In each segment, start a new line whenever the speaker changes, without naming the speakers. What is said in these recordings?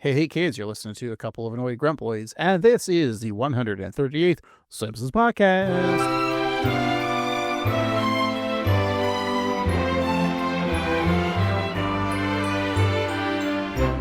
Hey kids, you're listening to a couple of annoyed grumpoids, and this is the 138th Simpsons podcast.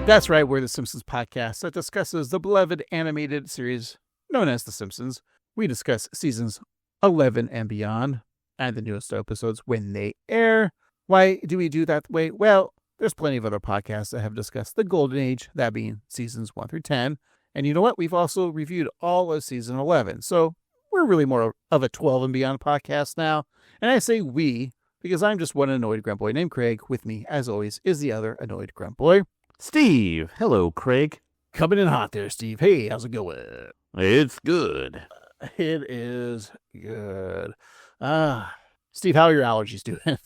That's right, we're the Simpsons podcast that discusses the beloved animated series known as The Simpsons. We discuss seasons 11 and beyond, and the newest episodes when they air. Why do we do that way? Well, there's plenty of other podcasts that have discussed the Golden Age, that being seasons 1 through 10. And you know what? We've also reviewed all of season 11. So we're really more of a 12 and beyond podcast now. And I say we, because I'm just one annoyed grunt boy named Craig. With me, as always, is the other annoyed grunt boy,
Steve. Hello, Craig.
Coming in hot there, Steve. Hey, how's it going?
It's good.
It is good. Steve, how are your allergies doing?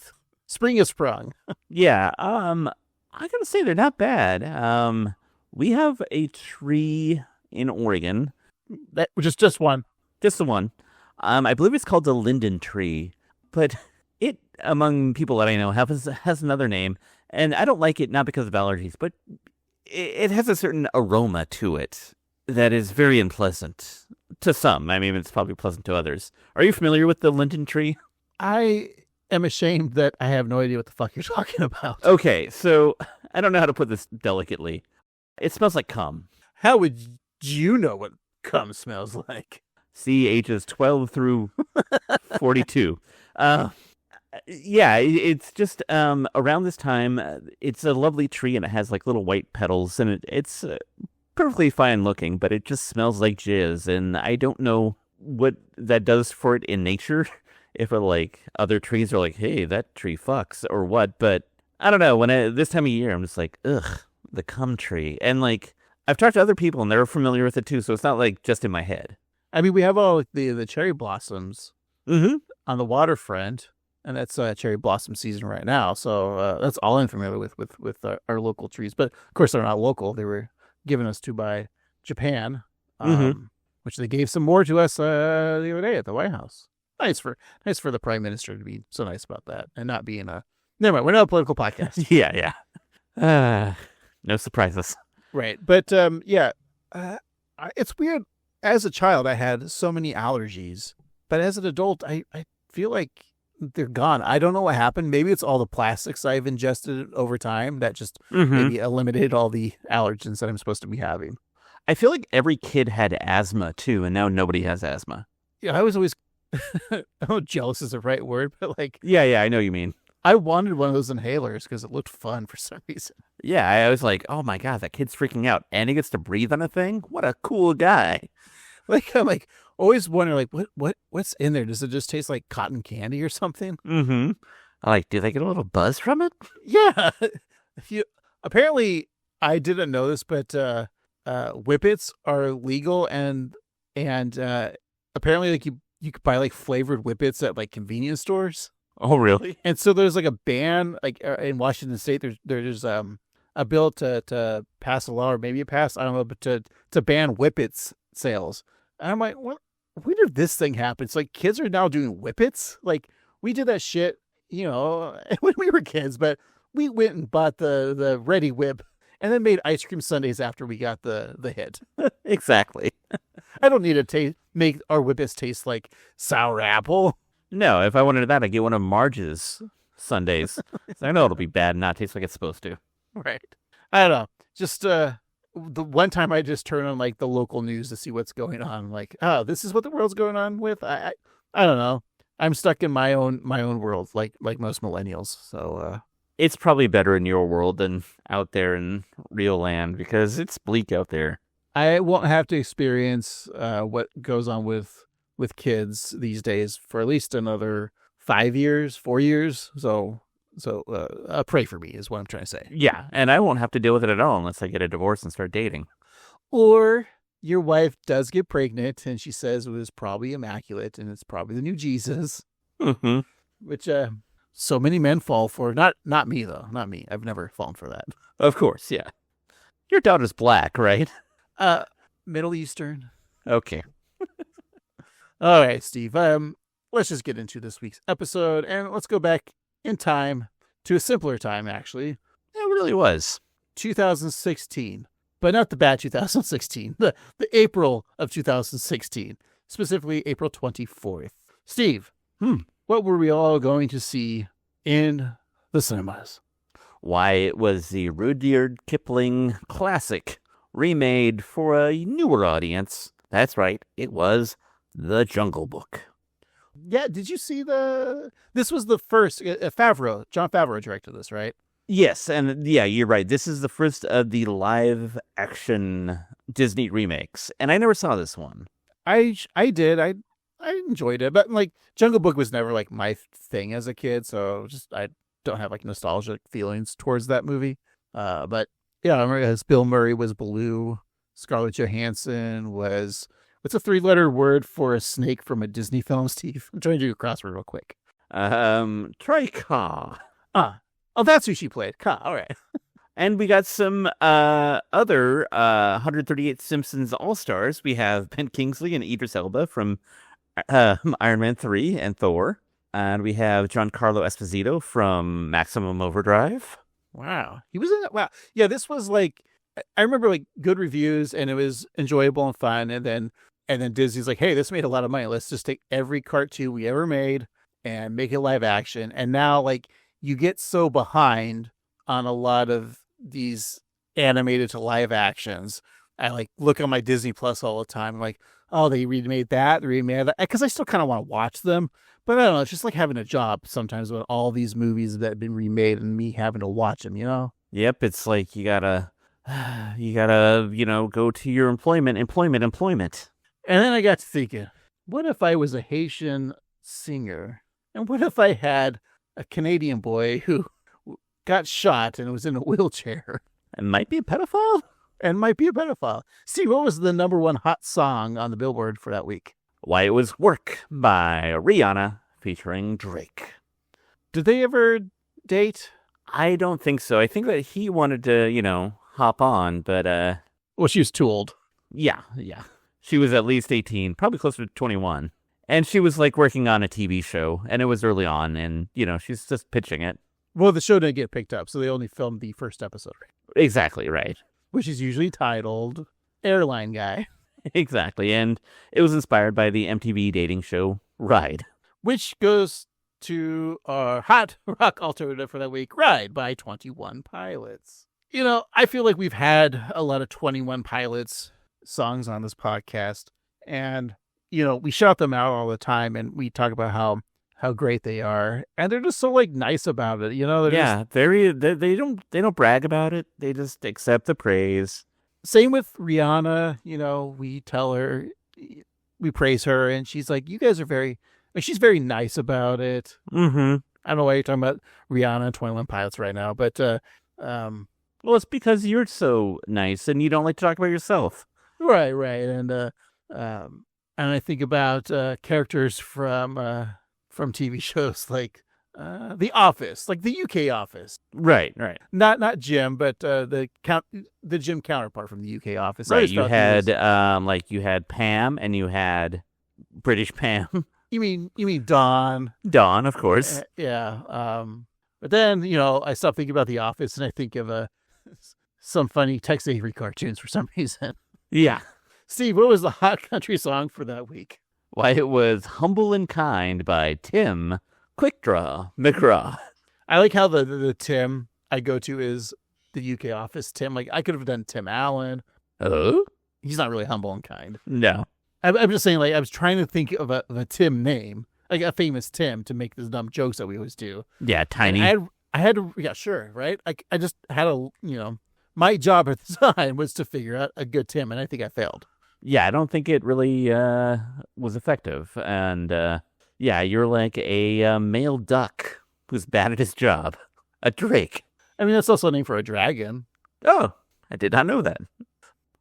Spring is sprung.
Yeah, I gotta say they're not bad. We have a tree in Oregon.
That just one.
Just the one. I believe it's called the linden tree, but it, among people that I know, has another name, and I don't like it not because of allergies, but it has a certain aroma to it that is very unpleasant to some. I mean, it's probably pleasant to others. Are you familiar with the linden tree?
I am ashamed that I have no idea what the fuck you're talking about.
Okay, so I don't know how to put this delicately. It smells like cum.
How would you know what cum smells like?
See, ages 12 through 42. Yeah, it's just around this time, it's a lovely tree and it has like little white petals and it's perfectly fine looking, but it just smells like jizz, and I don't know what that does for it in nature. If like other trees are like, hey, that tree fucks or what, but I don't know. This time of year, I'm just like, ugh, the cum tree. And like, I've talked to other people and they're familiar with it too, so it's not like just in my head.
I mean, we have all the cherry blossoms on the waterfront, and that's cherry blossom season right now. So that's all I'm familiar with our local trees. But of course, they're not local. They were given us to by Japan, which they gave some more to us the other day at the White House. Nice for the Prime Minister to be so nice about that and not being a... Never mind, we're not a political podcast.
Yeah. No surprises.
Right. But it's weird. As a child, I had so many allergies. But as an adult, I feel like they're gone. I don't know what happened. Maybe it's all the plastics I've ingested over time that just maybe eliminated all the allergens that I'm supposed to be having.
I feel like every kid had asthma too, and now nobody has asthma.
Yeah, I was always... I don't know if jealous is the right word, but like...
Yeah, I know you mean.
I wanted one of those inhalers because it looked fun for some reason.
Yeah, I was like, oh my God, that kid's freaking out. And he gets to breathe on a thing? What a cool guy.
Like, I'm like, always wondering, like, what's in there? Does it just taste like cotton candy or something?
Mm-hmm. I like, do they get a little buzz from it?
Yeah. Apparently, I didn't know this, but Whippets are legal and apparently like you could buy like flavored Whippets at like convenience stores.
Oh, really?
And so there's like a ban, like in Washington State. There's a bill to pass a law, or maybe it passed, I don't know, but to ban Whippets sales. And I'm like, when did this thing happen? It's like kids are now doing Whippets. Like we did that shit, when we were kids, but we went and bought the Ready Whip and then made ice cream sundaes after we got the hit.
Exactly.
I don't need to make our Whippets taste like sour apple.
No, if I wanted that, I'd get one of Marge's sundaes. So I know it'll be bad and not taste like it's supposed to.
Right. I don't know. Just the one time I just turn on like the local news to see what's going on. Like, oh, this is what the world's going on with. I don't know. I'm stuck in my own world, like most millennials. So
it's probably better in your world than out there in real land because it's bleak out there.
I won't have to experience what goes on with kids these days for at least another 4 years. So pray for me is what I'm trying to say.
Yeah, and I won't have to deal with it at all unless I get a divorce and start dating.
Or your wife does get pregnant and she says it was probably immaculate and it's probably the new Jesus.
Mm-hmm.
Which so many men fall for. Not me, though. Not me. I've never fallen for that.
Of course, yeah. Your daughter's black, right?
Middle Eastern.
Okay.
All right, Steve. Let's just get into this week's episode and let's go back in time to a simpler time, actually.
It really was.
2016. but not the bad 2016, the April of 2016, specifically April 24th. Steve, what were we all going to see in the cinemas?
Why, it was the Rudyard Kipling classic, remade for a newer audience. That's right, it was The Jungle Book.
Yeah, did you see this was the first, John Favreau directed this, right?
Yes, and yeah, you're right. This is the first of the live action Disney remakes, and I never saw this one.
I did. I enjoyed it, but like Jungle Book was never like my thing as a kid, so I don't have like nostalgic feelings towards that movie. But yeah, I remember as Bill Murray was Baloo, Scarlett Johansson was, what's a 3-letter word for a snake from a Disney film, Steve? I'm trying to do a crossword real quick.
Try Ka.
Oh, that's who she played. Ka, all right.
And we got some other 138 Simpsons All-Stars. We have Ben Kingsley and Idris Elba from Iron Man 3 and Thor. And we have Giancarlo Esposito from Maximum Overdrive.
Wow. He was in it. Wow. Yeah, this was like, I remember like good reviews and it was enjoyable and fun. And then Disney's like, hey, this made a lot of money. Let's just take every cartoon we ever made and make it live action. And now like you get so behind on a lot of these animated to live actions. I like look on my Disney Plus all the time. I'm like, oh, they remade that, because I still kind of want to watch them. But I don't know, it's just like having a job sometimes with all these movies that have been remade and me having to watch them, you know?
Yep, it's like you gotta, go to your employment.
And then I got to thinking, what if I was a Haitian singer? And what if I had a Canadian boy who got shot and was in a wheelchair?
And might be a pedophile?
Steve, what was the number one hot song on the Billboard for that week?
Why, it was Work by Rihanna featuring Drake.
Did they ever date?
I don't think so. I think that he wanted to, hop on, but...
Well, she was too old.
Yeah. She was at least 18, probably closer to 21. And she was, like, working on a TV show, and it was early on, and, she's just pitching it.
Well, the show didn't get picked up, so they only filmed the first episode.
Exactly, right.
Which is usually titled Airline Guy.
Exactly, and it was inspired by the MTV dating show Ride.
Which goes to our hot rock alternative for that week, Ride by 21 Pilots. I feel like we've had a lot of 21 Pilots songs on this podcast, and, we shout them out all the time, and we talk about how great they are, and they're just so, like, nice about it,
they don't brag about it, they just accept the praise.
Same with Rihanna, we tell her, we praise her, and she's like, you guys are she's very nice about it.
Mm-hmm.
I don't know why you're talking about Rihanna and 21 Pilots right now, but,
well, it's because you're so nice, and you don't like to talk about yourself.
Right, and I think about, characters from TV shows like, The Office, like the UK Office.
Right.
Not Jim, but the Jim counterpart from the UK Office.
Right. You had you had Pam and you had British Pam.
You mean Dawn?
Dawn, of course.
Yeah. But then I stopped thinking about The Office and I think of some funny Tex Avery cartoons for some reason.
Yeah.
Steve, what was the hot country song for that week?
Why, it was Humble and Kind by Tim Quickdraw McGraw.
I like how the Tim I go to is the UK Office Tim. Like, I could have done Tim Allen.
Oh?
He's not really humble and kind.
No.
I'm just saying, like, I was trying to think of a Tim name, like a famous Tim, to make those dumb jokes that we always do.
Yeah, tiny.
I had to, yeah, sure, right? I just had my job at the time was to figure out a good Tim, and I think I failed.
Yeah, I don't think it really was effective. And yeah, you're like a male duck who's bad at his job. A drake.
I mean, that's also a name for a dragon.
Oh, I did not know that.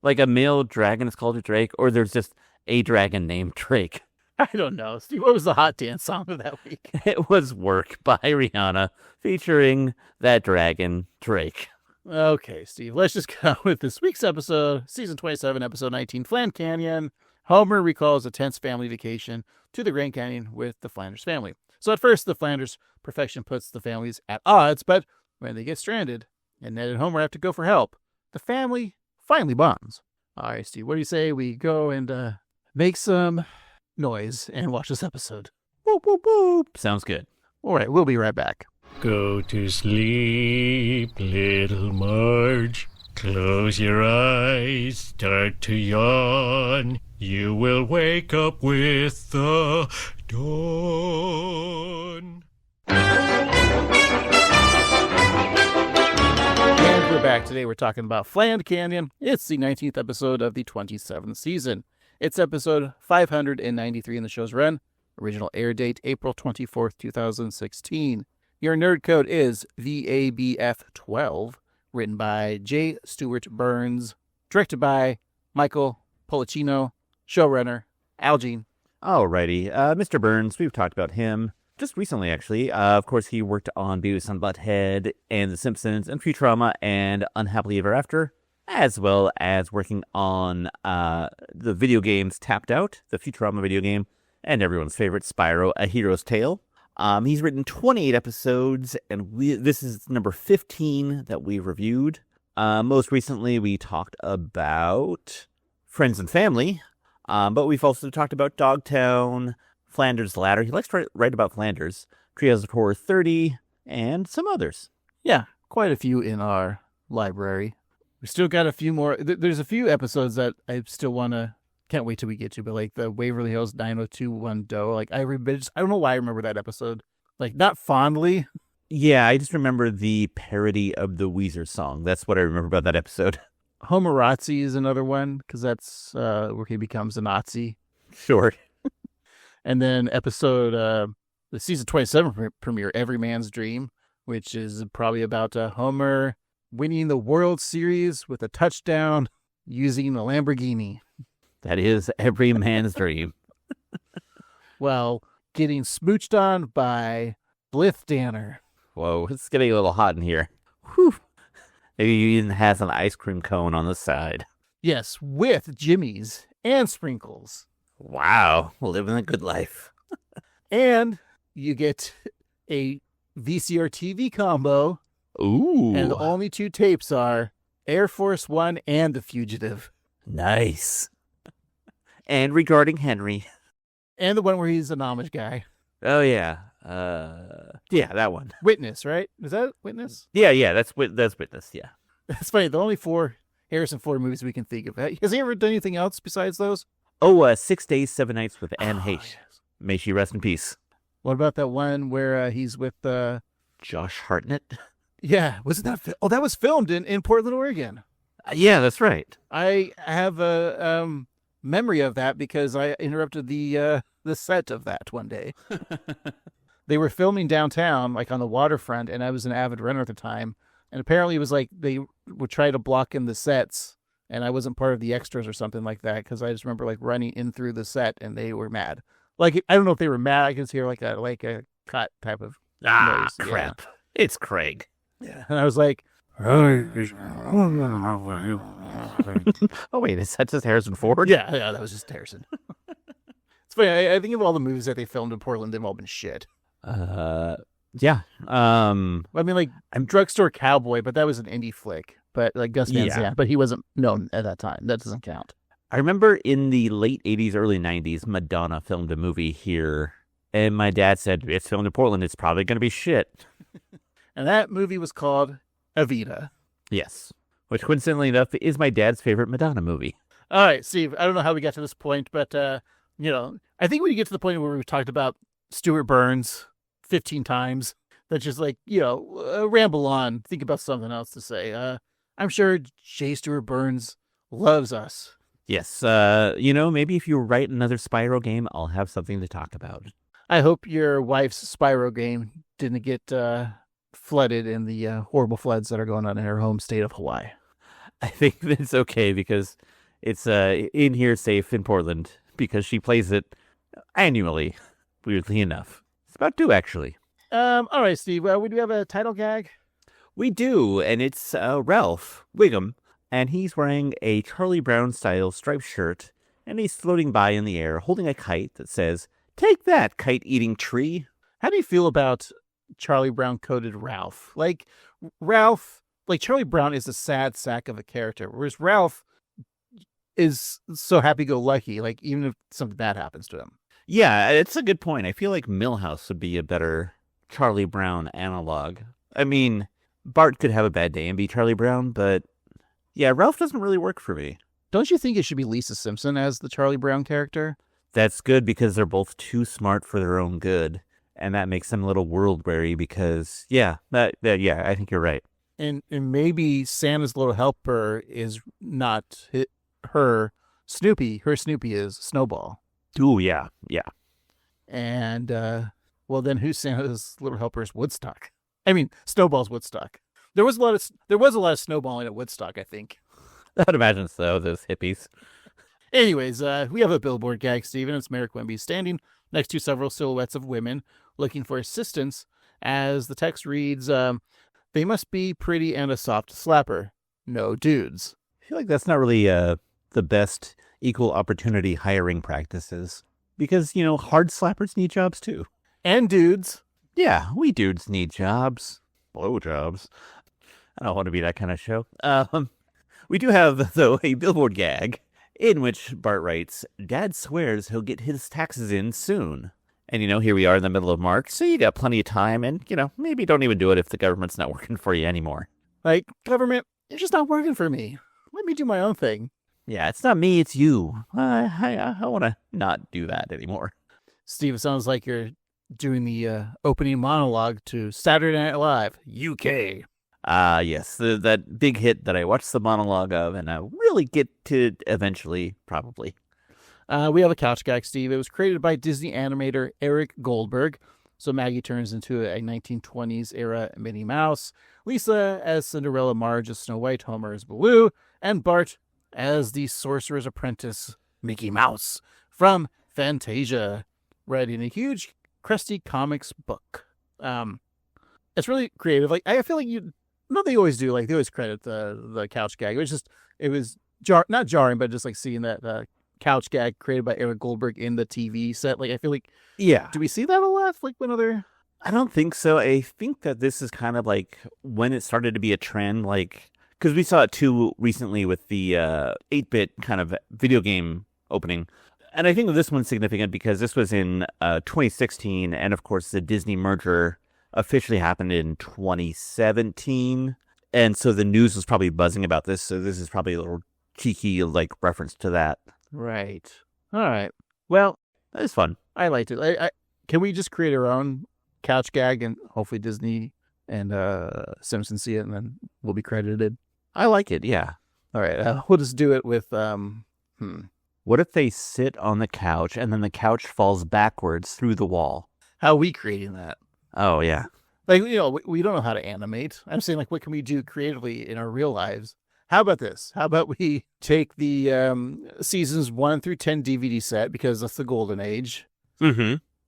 Like a male dragon is called a drake, or there's just a dragon named Drake.
I don't know. Steve, what was the hot dance song of that week?
It was Work by Rihanna featuring that dragon, Drake.
Okay, Steve, let's just go with this week's episode, Season 27, Episode 19, Fland Canyon. Homer recalls a tense family vacation to the Grand Canyon with the Flanders family. So at first, the Flanders perfection puts the families at odds, but when they get stranded and Ned and Homer have to go for help, the family finally bonds. All right, Steve, what do you say we go and make some noise and watch this episode?
Boop, boop, boop. Sounds good.
All right, we'll be right back.
Go to sleep, little Marge. Close your eyes, start to yawn. You will wake up with the dawn.
And we're back. Today we're talking about Fland Canyon. It's the 19th episode of the 27th season. It's episode 593 in the show's run. Original air date April 24th, 2016. Your nerd code is VABF12. Written by J. Stewart Burns. Directed by Michael Polcino. Showrunner Al Jean.
Alrighty. Mr. Burns, we've talked about him just recently, actually. Of course, he worked on Beavis and Butthead and The Simpsons and Futurama and Unhappily Ever After, as well as working on the video games Tapped Out, the Futurama video game, and everyone's favorite, Spyro, A Hero's Tale. He's written 28 episodes, and this is number 15 that we reviewed. Most recently, we talked about Friends and Family, but we've also talked about Dogtown, Flanders Ladder. He likes to write about Flanders, Trios of Horror 30, and some others.
Yeah, quite a few in our library. We still got a few more. There's a few episodes that I still can't wait till we get to, but like the Waverly Hills 90210, like I don't know why I remember that episode. Like, not fondly.
Yeah, I just remember the parody of the Weezer song. That's what I remember about that episode.
Homerazzi is another one, because that's where he becomes a Nazi.
Sure.
And then the season 27 premiere, Every Man's Dream, which is probably about Homer winning the World Series with a touchdown using a Lamborghini.
That is every man's dream.
Well, getting smooched on by Bliff Danner.
Whoa, it's getting a little hot in here. Whew. Maybe he even has an ice cream cone on the side.
Yes, with Jimmy's and sprinkles.
Wow, living a good life.
And you get a VCR TV combo.
Ooh.
And the only two tapes are Air Force One and The Fugitive.
Nice. And Regarding Henry.
And the one where he's an Amish guy.
Oh, yeah. Yeah, that one.
Witness, right? Is that Witness?
Yeah, that's Witness, yeah.
It's funny, the only 4 Harrison Ford movies we can think of. Has he ever done anything else besides those?
Oh, 6 Days, 7 Nights with Anne Heche.
Yes.
May she rest in peace.
What about that one where he's with...
Josh Hartnett?
Yeah, wasn't that... that was filmed in Portland, Oregon.
Yeah, that's right.
I have a memory of that because I interrupted the set of that one day. They were filming downtown, like on the waterfront, and I was an avid runner at the time. And apparently it was like they would try to block in the sets, and I wasn't part of the extras or something like that, because I just remember like running in through the set, and they were mad. Like, I don't know if they were mad. I could hear like a cut type of noise.
Crap. Yeah. It's Craig.
Yeah. And I was like...
Oh, wait, is that just Harrison Ford?
Yeah, that was just Harrison. It's funny, I think of all the movies that they filmed in Portland, they've all been shit.
Yeah.
I mean, like, I'm Drugstore Cowboy, but that was an indie flick. But like Gus Van Sant, but he wasn't known at that time. That doesn't count.
I remember in the late 80s, early 90s, Madonna filmed a movie here, and my dad said, it's filmed in Portland, it's probably going to be shit.
And that movie was called Evita.
Yes. Which, coincidentally enough, is my dad's favorite Madonna movie.
All right, Steve, I don't know how we got to this point, but, I think when you get to the point where we've talked about Stewart Burns 15 times, that's just like, ramble on, think about something else to say. I'm sure J. Stewart Burns loves us.
Yes. Maybe if you write another Spyro game, I'll have something to talk about.
I hope your wife's Spyro game didn't get flooded in the horrible floods that are going on in her home state of Hawaii.
I think it's okay because it's in here safe in Portland because she plays it annually, weirdly enough. It's about due, actually.
All right, Steve. Do we have a title gag?
We do, and it's Ralph Wiggum, and he's wearing a Charlie Brown-style striped shirt, and he's floating by in the air holding a kite that says, "Take that, kite-eating tree."
How do you feel about Charlie Brown-coded Ralph? Like, Ralph like Charlie Brown is a sad sack of a character, whereas Ralph is so happy-go-lucky, like even if something bad happens to him.
Yeah, it's a good point. I feel like Milhouse would be a better Charlie Brown analog. I mean, Bart could have a bad day and be Charlie Brown, but yeah, Ralph doesn't really work for me.
Don't you think it should be Lisa Simpson as the Charlie Brown character?
That's good because they're both too smart for their own good, and that makes them a little world-weary because, yeah, yeah, I think you're right.
And maybe Santa's little helper is not her Snoopy. Her Snoopy is Snowball.
Ooh, yeah.
And, well, then who's Santa's little helper's Woodstock? I mean, Snowball's Woodstock. There was a lot of snowballing at Woodstock, I think.
I would imagine so, those hippies.
Anyways, we have a billboard gag, Steven. It's Mayor Quimby standing next to several silhouettes of women looking for assistance as the text reads, they must be pretty and a soft slapper. No dudes.
I feel like that's not really the best equal opportunity hiring practices because, hard slappers need jobs too.
And dudes.
Yeah, we dudes need jobs. Blow jobs. I don't want to be that kind of show. We do have, though, a billboard gag in which Bart writes, Dad swears he'll get his taxes in soon. And, here we are in the middle of March, so you got plenty of time and, maybe don't even do it if the government's not working for you anymore.
Like, government, you're just not working for me. Let me do my own thing.
Yeah, it's not me, it's you. I want to not do that anymore.
Steve, it sounds like you're doing the opening monologue to Saturday Night Live, UK.
Yes, that big hit that I watched the monologue of and I really get to eventually, probably.
We have a couch gag, Steve. It was created by Disney animator Eric Goldberg. So Maggie turns into a 1920s era Minnie Mouse, Lisa as Cinderella, Marge as Snow White, Homer as Baloo, and Bart as the Sorcerer's Apprentice, Mickey Mouse, from Fantasia, read in a huge, crusty comics book. It's really creative. Like, I feel like they always do. Like, they always credit the couch gag. It was not jarring, but just like seeing that couch gag created by Eric Goldberg in the TV set. Like, I feel like,
yeah.
Do we see that a lot? Like, when other...
I don't think so. I think that this is kind of like when it started to be a trend, like, because we saw it too recently with the 8-bit kind of video game opening. And I think that this one's significant because this was in 2016, and of course the Disney merger officially happened in 2017. And so the news was probably buzzing about this, so this is probably a little cheeky, like, reference to that.
Right. All right. Well,
that is fun.
I liked it. Can we just create our own couch gag and hopefully Disney and Simpsons see it and then we'll be credited?
I like it, yeah.
All right. We'll just do it with...
What if they sit on the couch and then the couch falls backwards through the wall?
How are we creating that?
Oh, yeah.
Like, we don't know how to animate. I'm saying, like, what can we do creatively in our real lives? How about this? How about we take the seasons 1 through 10 DVD set, because that's the golden age,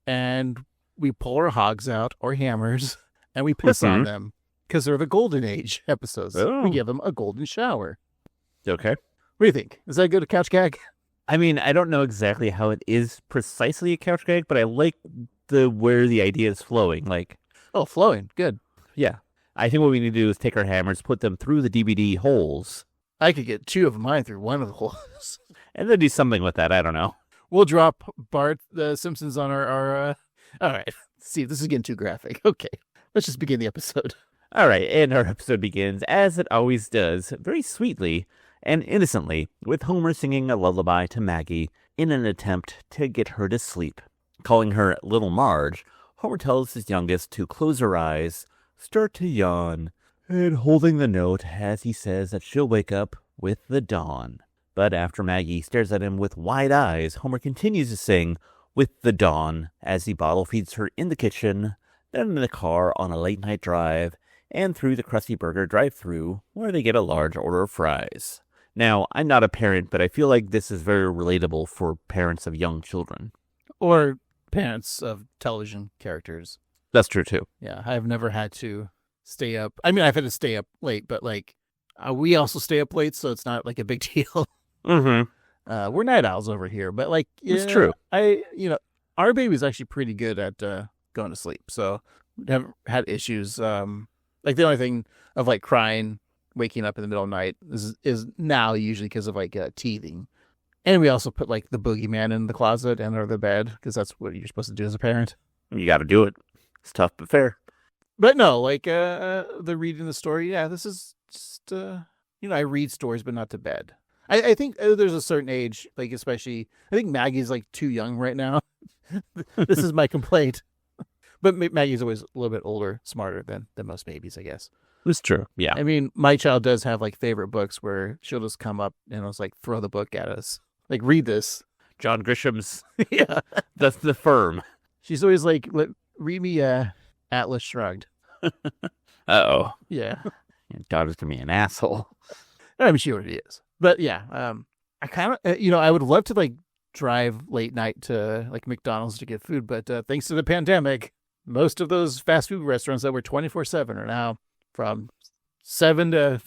and we pull our hogs out, or hammers, and we piss on them, because they're the golden age episodes.
Oh.
We give them a golden shower.
Okay.
What do you think? Is that a good couch gag?
I mean, I don't know exactly how it is precisely a couch gag, but I like where the idea is flowing. Like,
oh, flowing. Good.
Yeah. I think what we need to do is take our hammers, put them through the DVD holes.
I could get 2 of mine through one of the holes.
And then do something with that. I don't know.
We'll drop Bart the Simpsons on our All right. See, this is getting too graphic. Okay. Let's just begin the episode.
All right. And our episode begins, as it always does, very sweetly and innocently, with Homer singing a lullaby to Maggie in an attempt to get her to sleep. Calling her Little Marge, Homer tells his youngest to close her eyes, start to yawn, and holding the note as he says that she'll wake up with the dawn. But after Maggie stares at him with wide eyes, Homer continues to sing with the dawn as he bottle feeds her in the kitchen, then in the car on a late-night drive, and through the Krusty Burger drive-thru, where they get a large order of fries. Now, I'm not a parent, but I feel like this is very relatable for parents of young children.
Or parents of television characters.
That's true, too.
Yeah, I've never had to stay up. I mean, I've had to stay up late, but, like, we also stay up late, so it's not, like, a big deal. We're night owls over here, but, like...
It's true.
Our baby's actually pretty good at going to sleep, so we haven't had issues. Like, the only thing of, like, crying waking up in the middle of the night is now usually because of like teething. And we also put like the boogeyman in the closet and under the bed because that's what you're supposed to do as a parent.
You got to do it. It's tough but fair.
But no, like the reading the story, yeah, this is just I read stories but not to bed. I think there's a certain age, like especially I think Maggie's like too young right now. This is my complaint. But Maggie's always a little bit older, smarter than most babies, I guess.
It's true. Yeah.
I mean, my child does have like favorite books where she'll just come up and just like throw the book at us. Like, read this.
John Grisham's
Yeah.
That's the Firm.
She's always like, read me Atlas Shrugged.
Uh-oh.
Yeah.
Your daughter's going to be an asshole.
I mean, she already is. But yeah, I kind of, I would love to like drive late night to like McDonald's to get food. But thanks to the pandemic, most of those fast food restaurants that were 24/7 are now from 7 to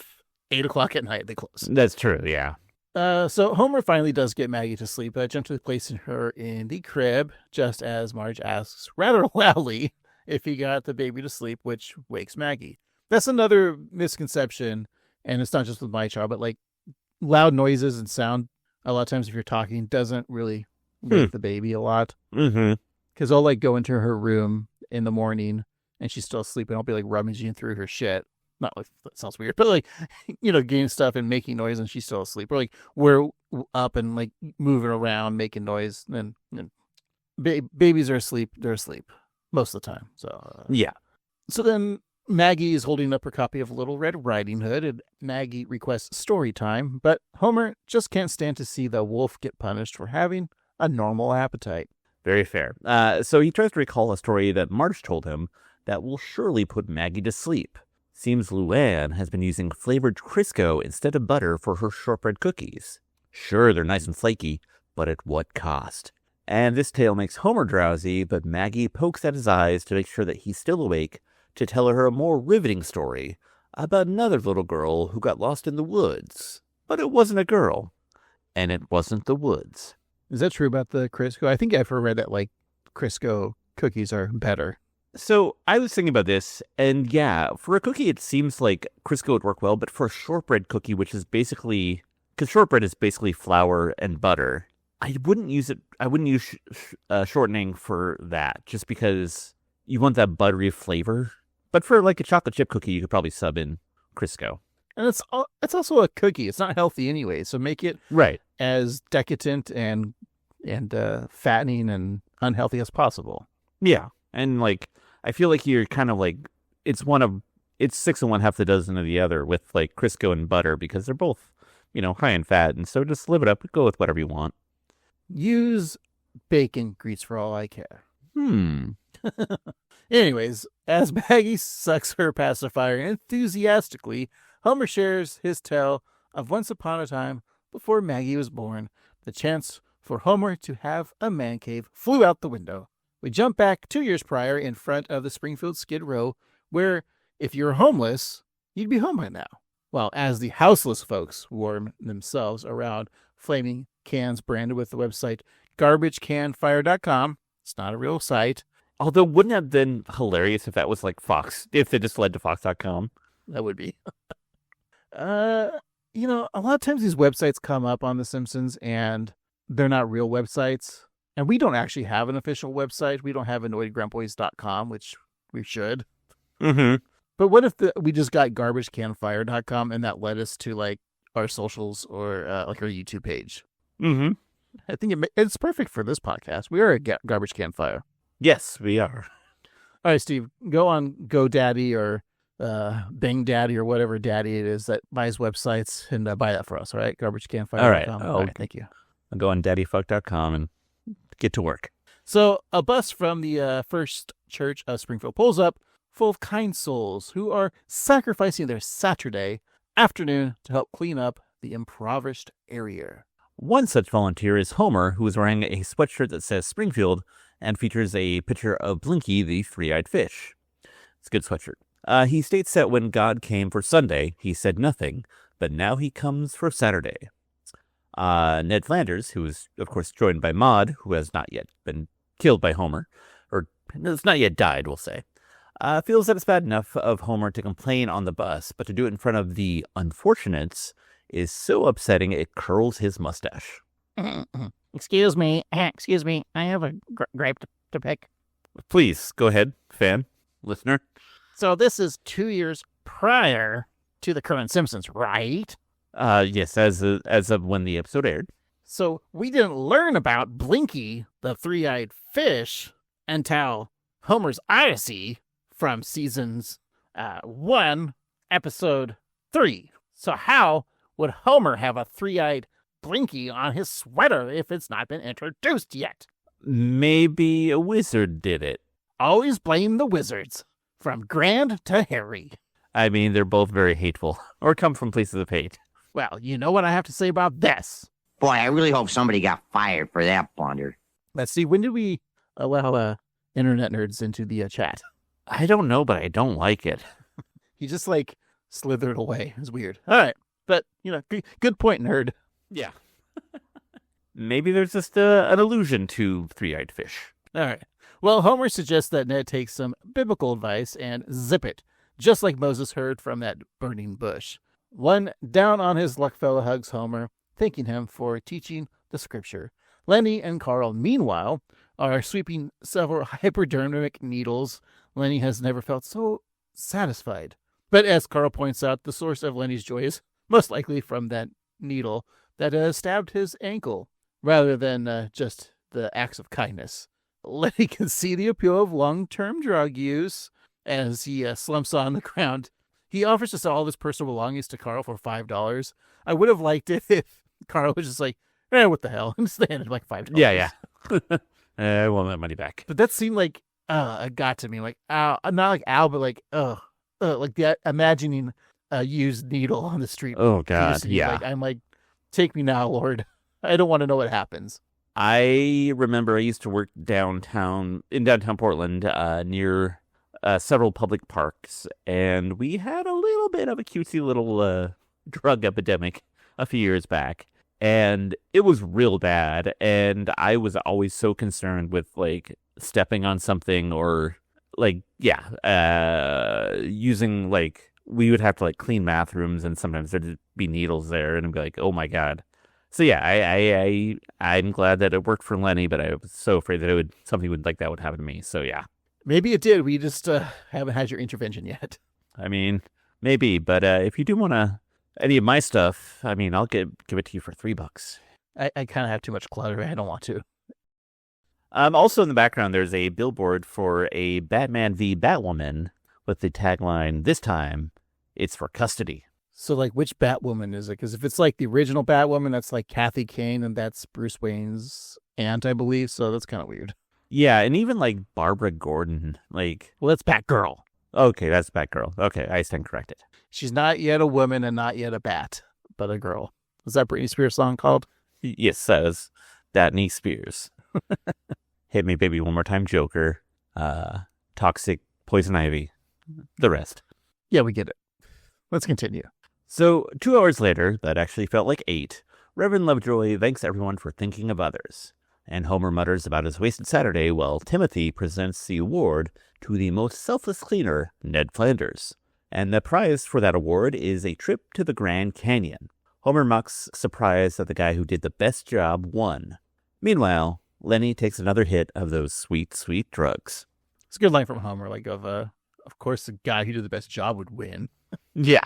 8 o'clock at night. They close.
That's true, yeah.
So Homer finally does get Maggie to sleep, gently placing her in the crib, just as Marge asks rather loudly if he got the baby to sleep, which wakes Maggie. That's another misconception, and it's not just with my child, but like loud noises and sound, a lot of times if you're talking, doesn't really wake the baby a lot.
Mm-hmm.
Because I'll like go into her room in the morning, and she's still asleep, and I'll be like rummaging through her shit. Not like that sounds weird, but like, getting stuff and making noise and she's still asleep. Or like we're up and like moving around, making noise. And babies are asleep. They're asleep most of the time. So,
yeah.
So then Maggie is holding up her copy of Little Red Riding Hood, and Maggie requests story time. But Homer just can't stand to see the wolf get punished for having a normal appetite.
Very fair. So he tries to recall a story that Marge told him that will surely put Maggie to sleep. Seems Luann has been using flavored Crisco instead of butter for her shortbread cookies. Sure, they're nice and flaky, but at what cost? And this tale makes Homer drowsy, but Maggie pokes at his eyes to make sure that he's still awake to tell her a more riveting story about another little girl who got lost in the woods. But it wasn't a girl, and it wasn't the woods.
Is that true about the Crisco? I think I've read that like Crisco cookies are better.
So I was thinking about this, and yeah, for a cookie, it seems like Crisco would work well, but for a shortbread cookie, which is basically, because shortbread is basically flour and butter, I wouldn't use it. I wouldn't use shortening for that, just because you want that buttery flavor. But for like a chocolate chip cookie, you could probably sub in Crisco.
And it's also a cookie. It's not healthy anyway, so make it
right
as decadent and fattening and unhealthy as possible.
Yeah, and like I feel like you're kind of like it's 6 and 1/2 the dozen of the other with like Crisco and butter because they're both high in fat, and so just live it up. Go with whatever you want.
Use bacon grease for all I care. Anyways, as Maggie sucks her pacifier enthusiastically, Homer shares his tale of once upon a time before Maggie was born. The chance for Homer to have a man cave flew out the window. We jump back 2 years prior in front of the Springfield Skid Row, where if you were homeless, you'd be home by now. While as the houseless folks warm themselves around flaming cans branded with the website garbagecanfire.com. It's not a real site.
Although, wouldn't it have been hilarious if that was like Fox, if it just led to Fox.com?
That would be. A lot of times these websites come up on The Simpsons and they're not real websites. And we don't actually have an official website. We don't have annoyedgrandboys.com, which we should.
Mm-hmm.
But what if we just got garbagecanfire.com and that led us to like our socials or like our YouTube page?
Mm-hmm.
I think it's perfect for this podcast. We are a Garbage Can Fire.
Yes, we are.
All right, Steve, go on GoDaddy or Bing Daddy or whatever daddy it is that buys websites and buy that for us, all right? GarbageCanFire.com.
All right.
All right, thank you.
I'll go on daddyfuck.com and get to work.
So a bus from the First Church of Springfield pulls up full of kind souls who are sacrificing their Saturday afternoon to help clean up the impoverished area.
One such volunteer is Homer, who is wearing a sweatshirt that says Springfield and features a picture of Blinky, the three-eyed fish. It's a good sweatshirt. He states that when God came for Sunday, he said nothing, but now he comes for Saturday. Ned Flanders, who is, of course, joined by Maude, who has not yet been killed by Homer, or has not yet died, we'll say, feels that it's bad enough of Homer to complain on the bus, but to do it in front of the unfortunates is so upsetting it curls his mustache.
Excuse me. I have a grape to pick.
Please, go ahead, fan, listener.
So this is 2 years prior to the current Simpsons, right?
Yes, as of when the episode aired.
So we didn't learn about Blinky, the three-eyed fish, until Homer's Odyssey from seasons 1, episode 3. So how would Homer have a three-eyed Blinky on his sweater if it's not been introduced yet?
Maybe a wizard did it.
Always blame the wizards, from Grand to Harry.
I mean, they're both very hateful, or come from places of hate.
Well, you know what I have to say about this.
Boy, I really hope somebody got fired for that blunder.
Let's see, when did we allow internet nerds into the chat?
I don't know, but I don't like it.
He just, slithered away. It's weird. All right. But, good point, nerd.
Yeah. Maybe there's just an allusion to three-eyed fish.
All right. Well, Homer suggests that Ned take some biblical advice and zip it, just like Moses heard from that burning bush. One down on his luck fellow hugs Homer, thanking him for teaching the scripture. Lenny and Carl, meanwhile, are sweeping several hypodermic needles. Lenny has never felt so satisfied. But as Carl points out, the source of Lenny's joy is most likely from that needle that stabbed his ankle, rather than just the acts of kindness. Lenny can see the appeal of long-term drug use as he slumps on the ground. He offers to sell all his personal belongings to Carl for $5. I would have liked it if Carl was just like, what the hell? And just handed him $5.
Yeah. I want that money back.
But that seemed like, it got to me. Like, not like ow, but like, like the imagining a used needle on the street.
Oh, God, yeah.
I'm like, take me now, Lord. I don't want to know what happens.
I remember I used to work in downtown Portland, near several public parks, and we had a little bit of a cutesy little drug epidemic a few years back, and it was real bad, and I was always so concerned with, stepping on something or, using, we would have to, like, clean bathrooms, and sometimes there'd be needles there, and I'd be like, oh my God. So yeah, I'm glad that it worked for Lenny, but I was so afraid that something like that would happen to me. So yeah.
Maybe it did. We just haven't had your intervention yet.
I mean, maybe, but if you do want any of my stuff, I mean, I'll give it to you for $3.
I kind of have too much clutter. I don't want to.
Also in the background, there's a billboard for a Batman v Batwoman with the tagline, "This time, it's for custody."
So, which Batwoman is it? Because if it's the original Batwoman, that's Kathy Kane, and that's Bruce Wayne's aunt, I believe. So that's kind of weird.
Yeah, and even Barbara Gordon,
well, that's Batgirl.
Okay, that's Batgirl. Okay, I stand corrected.
She's not yet a woman and not yet a bat, but a girl. Was that Britney Spears song called?
Yes, that was Datney Spears. Hit Me Baby One More Time, Joker, Toxic, Poison Ivy, the rest.
Yeah, we get it. Let's continue.
So 2 hours later, that actually felt like 8, Reverend Lovejoy thanks everyone for thinking of others. And Homer mutters about his wasted Saturday while Timothy presents the award to the most selfless cleaner, Ned Flanders. And the prize for that award is a trip to the Grand Canyon. Homer mocks surprise that the guy who did the best job won. Meanwhile, Lenny takes another hit of those sweet, sweet drugs.
It's a good line from Homer, of course the guy who did the best job would win.
Yeah.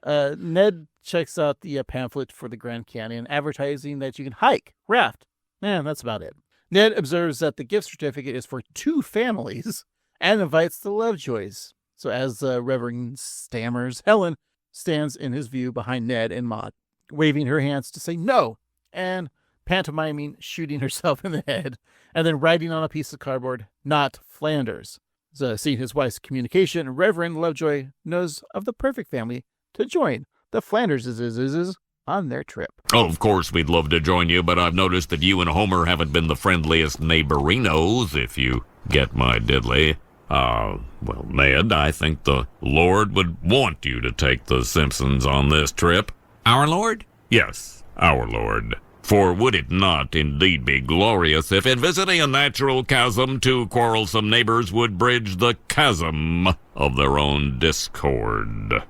Ned checks out the pamphlet for the Grand Canyon, advertising that you can hike, raft. Man, that's about it. Ned observes that the gift certificate is for 2 families and invites the Lovejoys. So as the Reverend stammers, Helen stands in his view behind Ned and Maude, waving her hands to say no, and pantomiming shooting herself in the head, and then writing on a piece of cardboard, "Not Flanders." So, seeing his wife's communication, Reverend Lovejoy knows of the perfect family to join the Flanderses on their trip.
Oh, of course, we'd love to join you, but I've noticed that you and Homer haven't been the friendliest neighborinos, if you get my diddly. Well, Ned, I think the Lord would want you to take the Simpsons on this trip.
Our Lord?
Yes, our Lord. For would it not indeed be glorious if in visiting a natural chasm two quarrelsome neighbors would bridge the chasm of their own discord?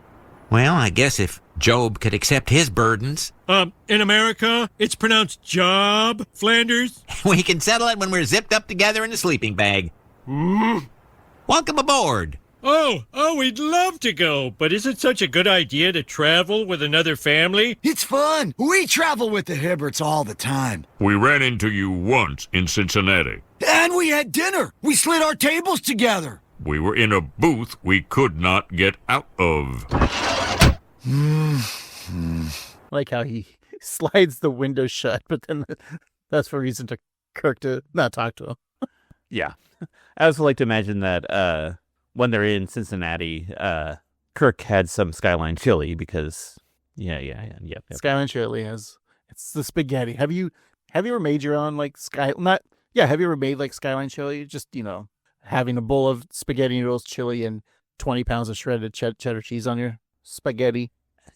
Well, I guess if Job could accept his burdens,
In America, it's pronounced job, Flanders.
we can settle it when we're zipped up together in a sleeping bag. Welcome aboard.
Oh, we'd love to go, but is it such a good idea to travel with another family?
It's fun. We travel with the Hibberts all the time.
We ran into you once in Cincinnati.
And we had dinner. We slid our tables together.
We were in a booth we could not get out of.
Like how he slides the window shut, but then that's for reason to Kirk to not talk to him.
Yeah. I also like to imagine that when they're in Cincinnati, Kirk had some Skyline chili because, yep.
Skyline chili it's the spaghetti. Have you ever made your own like have you ever made like Skyline chili? Just, having a bowl of spaghetti noodles, chili, and 20 pounds of shredded cheddar cheese on your spaghetti.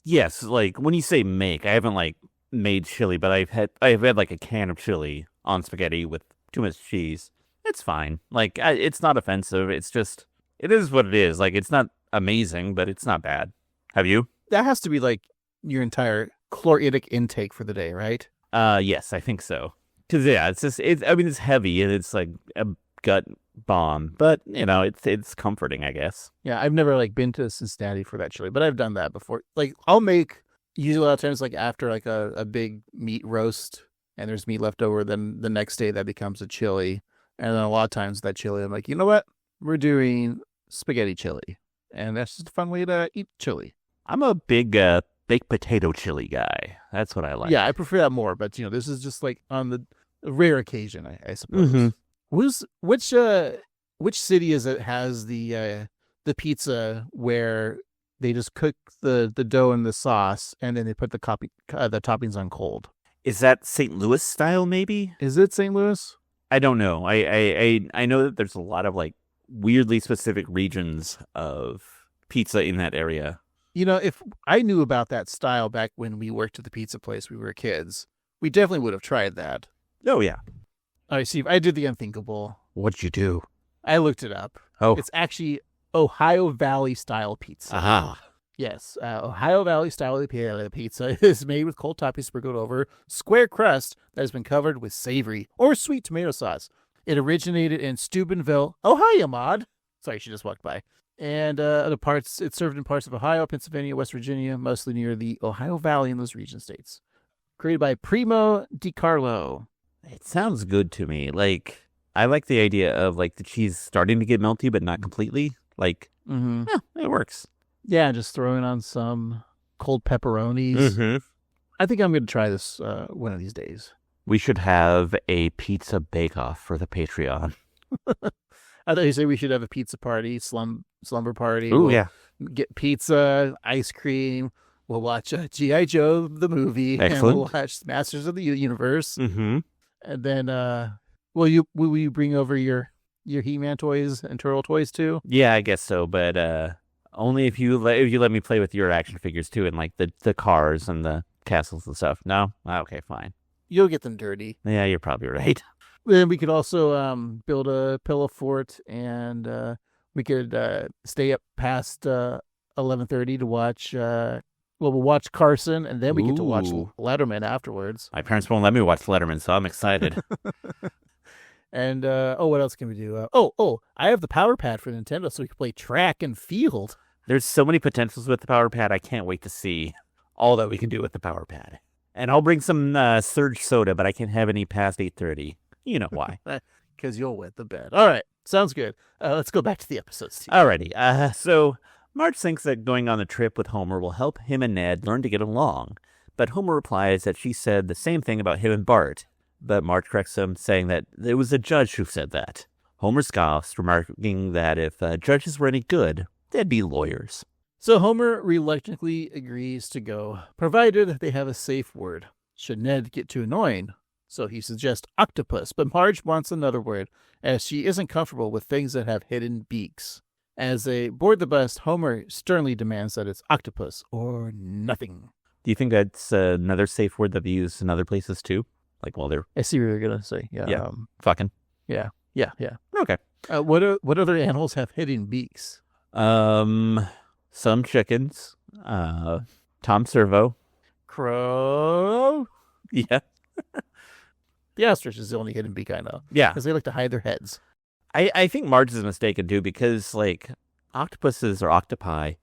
Yes, like when you say make, I haven't like made chili, but I've had like a can of chili on spaghetti with too much cheese. It's fine. Like it's not offensive. It's just it is what it is. Like it's not amazing, but it's not bad. Have you?
That has to be like your entire caloric intake for the day, right?
Yes, I think so. Because it's heavy and it's like a gut bomb, but it's comforting, I guess.
Yeah, I've never like been to Cincinnati for that chili, but I've done that before. Like I'll make usually a lot of times like after like a big meat roast and there's meat left over, then the next day that becomes a chili. And then a lot of times that chili, I'm like, you know what? We're doing spaghetti chili. And that's just a fun way to eat chili.
I'm a big baked potato chili guy. That's what I like.
Yeah, I prefer that more. But, this is just like on the rare occasion, I suppose.
Mm-hmm.
Which city is it has the pizza where they just cook the dough in the sauce and then they put the toppings on cold?
Is that St. Louis style, maybe?
Is it St. Louis?
I don't know. I know that there's a lot of like weirdly specific regions of pizza in that area.
If I knew about that style back when we worked at the pizza place we were kids, we definitely would have tried that.
Oh, yeah.
All right, Steve, I did the unthinkable.
What'd you do?
I looked it up.
Oh.
It's actually Ohio Valley style pizza.
Aha.
Yes, Ohio Valley style pizza is made with cold toppings sprinkled over square crust that has been covered with savory or sweet tomato sauce. It originated in Steubenville, Ohio, Maud. Sorry, she just walked by. And it's served in parts of Ohio, Pennsylvania, West Virginia, mostly near the Ohio Valley in those region states. Created by Primo DiCarlo.
It sounds good to me. Like, I like the idea of like the cheese starting to get melty, but not completely. Like, it works.
Yeah, just throwing on some cold pepperonis.
Mm-hmm.
I think I'm going to try this one of these days.
We should have a pizza bake-off for the Patreon.
I thought you said we should have a pizza party, slumber party.
Ooh, yeah.
Get pizza, ice cream. We'll watch G.I. Joe, the movie.
Excellent.
And we'll watch Masters of the Universe.
Mm-hmm.
And then will you bring over your He-Man toys and Turtle toys too?
Yeah, I guess so, but only if you let me play with your action figures too, and like the cars and the castles and stuff. No? Okay, fine.
You'll get them dirty.
Yeah, you're probably right.
Then we could also build a pillow fort, and we could stay up past 11:30 to watch. We'll watch Carson, and then we get to watch Letterman afterwards.
My parents won't let me watch Letterman, so I'm excited.
And what else can we do? I have the Power Pad for Nintendo, so we can play track and field.
There's so many potentials with the Power Pad. I can't wait to see all that we can do with the Power Pad. And I'll bring some Surge soda, but I can't have any past 8:30. You know why?
Because you'll wet the bed. All right, sounds good. Let's go back to the episode, Steve.
Alrighty. So Marge thinks that going on the trip with Homer will help him and Ned learn to get along. But Homer replies that she said the same thing about him and Bart. But Marge corrects him, saying that it was a judge who said that. Homer scoffs, remarking that if judges were any good, they'd be lawyers.
So Homer reluctantly agrees to go, provided they have a safe word, should Ned get too annoying. So he suggests octopus, but Marge wants another word, as she isn't comfortable with things that have hidden beaks. As they board the bus, Homer sternly demands that it's octopus or nothing.
Do you think that's another safe word that they use in other places too? Like while they're
I see what you're gonna say. Yeah.
Yeah. fucking.
Yeah.
Okay.
What other animals have hidden beaks?
Some chickens. Tom Servo.
Crow.
Yeah.
The ostrich is the only hidden beak I know.
Yeah.
Because they like to hide their heads.
I think Marge is mistaken too because like octopuses or octopi,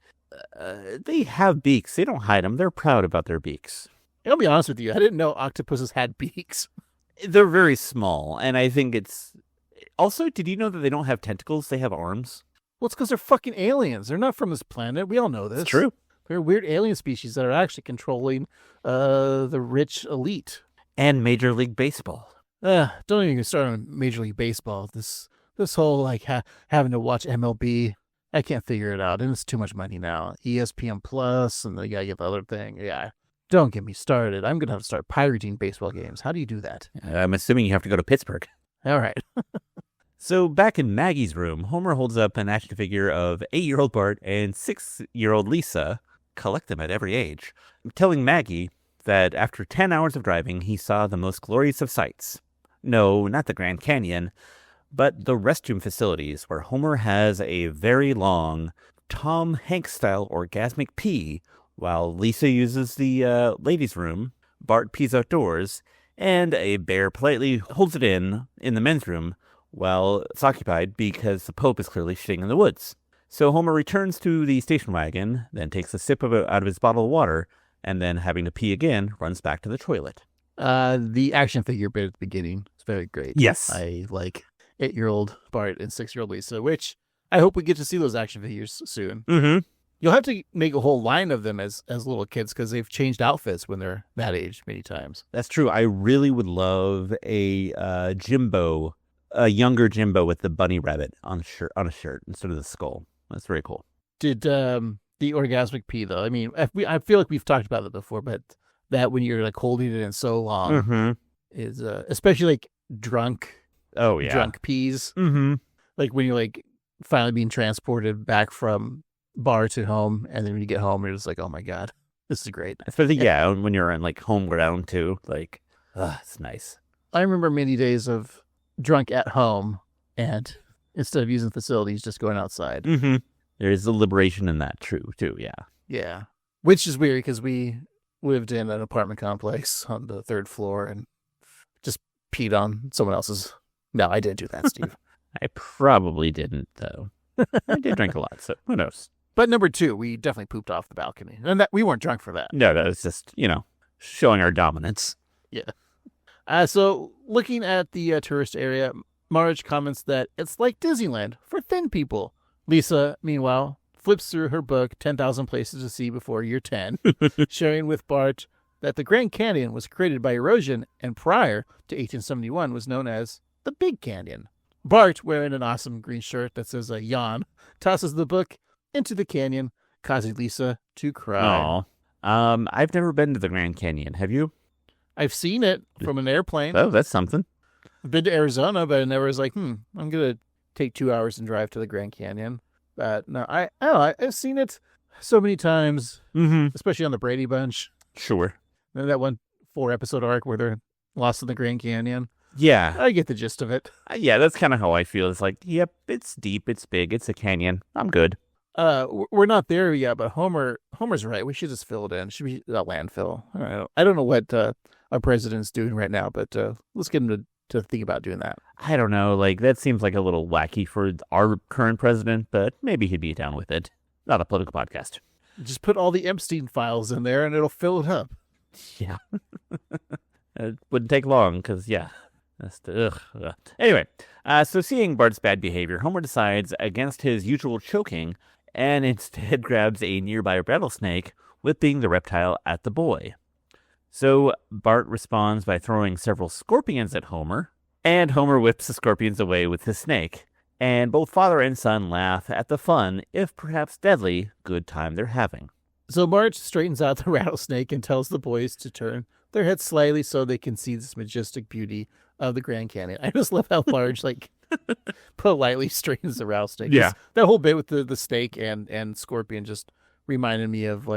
they have beaks. They don't hide them. They're proud about their beaks.
I'll be honest with you. I didn't know octopuses had beaks.
They're very small, and I think it's also. Did you know that they don't have tentacles? They have arms.
Well, it's because they're fucking aliens. They're not from this planet. We all know this.
It's true.
They're weird alien species that are actually controlling the rich elite.
And Major League Baseball.
Don't even start on Major League Baseball. This whole like having to watch MLB, I can't figure it out, and it's too much money now. ESPN Plus, and then you gotta get the other thing. Yeah, don't get me started. I'm gonna have to start pirating baseball games. How do you do that?
I'm assuming you have to go to Pittsburgh.
All right.
So back in Maggie's room, Homer holds up an action figure of 8-year-old Bart and 6-year-old Lisa, collect them at every age, telling Maggie that after 10 hours of driving, he saw the most glorious of sights. No, not the Grand Canyon, but the restroom facilities where Homer has a very long Tom Hanks-style orgasmic pee, while Lisa uses the ladies' room, Bart pees outdoors, and a bear politely holds it in the men's room while it's occupied because the Pope is clearly shitting in the woods. So Homer returns to the station wagon, then takes a sip out of his bottle of water, and then, having to pee again, runs back to the toilet.
The action figure bit at the beginning is very great.
Yes.
I like 8-year-old Bart and 6-year-old Lisa, which I hope we get to see those action figures soon.
Mm-hmm.
You'll have to make a whole line of them as little kids because they've changed outfits when they're that age many times.
That's true. I really would love a Jimbo, a younger Jimbo with the bunny rabbit on a shirt instead of the skull. That's very cool.
Did the orgasmic pee though? I mean, I feel like we've talked about it before, but that when you're like holding it in so long is especially like drunk.
Oh yeah,
drunk pees.
Mm-hmm.
Like when you're like finally being transported back from bar to home, and then when you get home, you're just like, oh my god, this is great.
Especially when you're on like home ground too. Like, it's nice.
I remember many days of drunk at home, and instead of using facilities, just going outside.
Mm-hmm. There is a liberation in that, true too. Yeah.
Yeah, which is weird because we lived in an apartment complex on the 3rd floor and just peed on someone else's. No, I didn't do that, Steve.
I probably didn't though. I did drink a lot, so who knows.
But number 2, we definitely pooped off the balcony, and that we weren't drunk for that.
No, that was just showing our dominance.
Yeah. So looking at the tourist area, Marge comments that it's like Disneyland for thin people. Lisa, meanwhile, flips through her book, 10,000 Places to See Before You're 10, sharing with Bart that the Grand Canyon was created by erosion and prior to 1871 was known as the Big Canyon. Bart, wearing an awesome green shirt that says a yawn, tosses the book into the canyon, causing Lisa to cry.
Aw. I've never been to the Grand Canyon. Have you?
I've seen it from an airplane.
Oh, that's something.
I've been to Arizona, but I never was like, I'm going to take 2 hours and drive to the Grand Canyon. But no, I've seen it so many times, especially on the Brady Bunch.
Sure.
And that one 4-episode arc where they're lost in the Grand Canyon.
Yeah.
I get the gist of it.
Yeah, that's kind of how I feel. It's like, yep, it's deep, it's big, it's a canyon. I'm good.
We're not there yet, but Homer's right. We should just fill it in. It should be a landfill. All right. I don't know what our president's doing right now, but let's get him to think about doing that.
I don't know. Like, that seems like a little wacky for our current president, but maybe he'd be down with it. Not a political podcast.
Just put all the Epstein files in there and it'll fill it up.
Yeah. It wouldn't take long because, yeah. That's Anyway, so seeing Bart's bad behavior, Homer decides against his usual choking and instead grabs a nearby rattlesnake, whipping the reptile at the boy. So Bart responds by throwing several scorpions at Homer, and Homer whips the scorpions away with his snake. And both father and son laugh at the fun, if perhaps deadly, good time they're having.
So Marge straightens out the rattlesnake and tells the boys to turn their heads slightly so they can see this majestic beauty of the Grand Canyon. I just love how Marge politely straightens the rattlesnake.
Yeah.
That whole bit with the snake and scorpion just reminded me of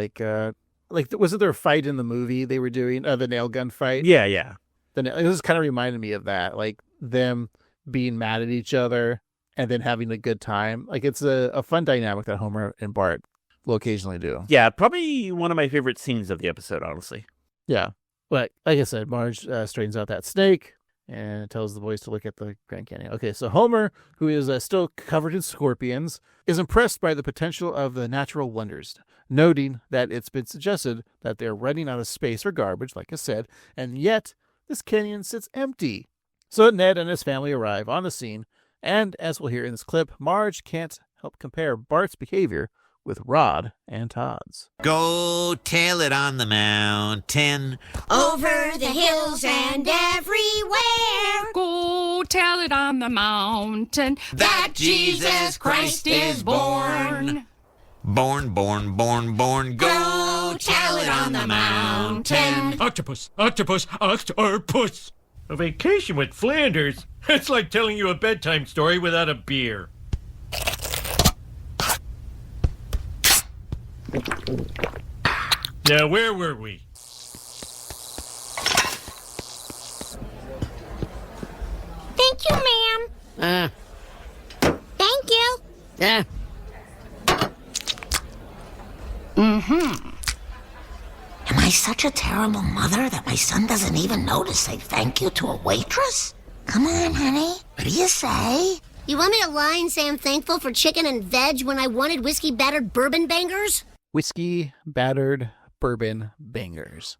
like, wasn't there a fight in the movie they were doing, the nail gun fight?
Yeah.
This kind of reminded me of that, like them being mad at each other and then having a good time. Like, it's a fun dynamic that Homer and Bart will occasionally do.
Yeah, probably one of my favorite scenes of the episode, honestly.
Yeah. But like I said, Marge straightens out that snake and tells the boys to look at the Grand Canyon. Okay, so Homer, who is still covered in scorpions, is impressed by the potential of the natural wonders, noting that it's been suggested that they're running out of space or garbage, like I said, and yet this canyon sits empty. So Ned and his family arrive on the scene, and as we'll hear in this clip, Marge can't help compare Bart's behavior with Rod and Todd's.
Go tell it on the mountain.
Over the hills and everywhere.
Go tell it on the mountain
That Jesus Christ is born. Born. Go tell it on the mountain.
Octopus. A vacation with Flanders? It's like telling you a bedtime story without a beer. Now, where were we?
Thank you, ma'am. Thank you. Am I such a terrible mother that my son doesn't even know to say thank you to a waitress? Come on, honey. What do you say? You want me to lie and say I'm thankful for chicken and veg when I wanted whiskey-battered bourbon bangers?
Whiskey battered bourbon bangers.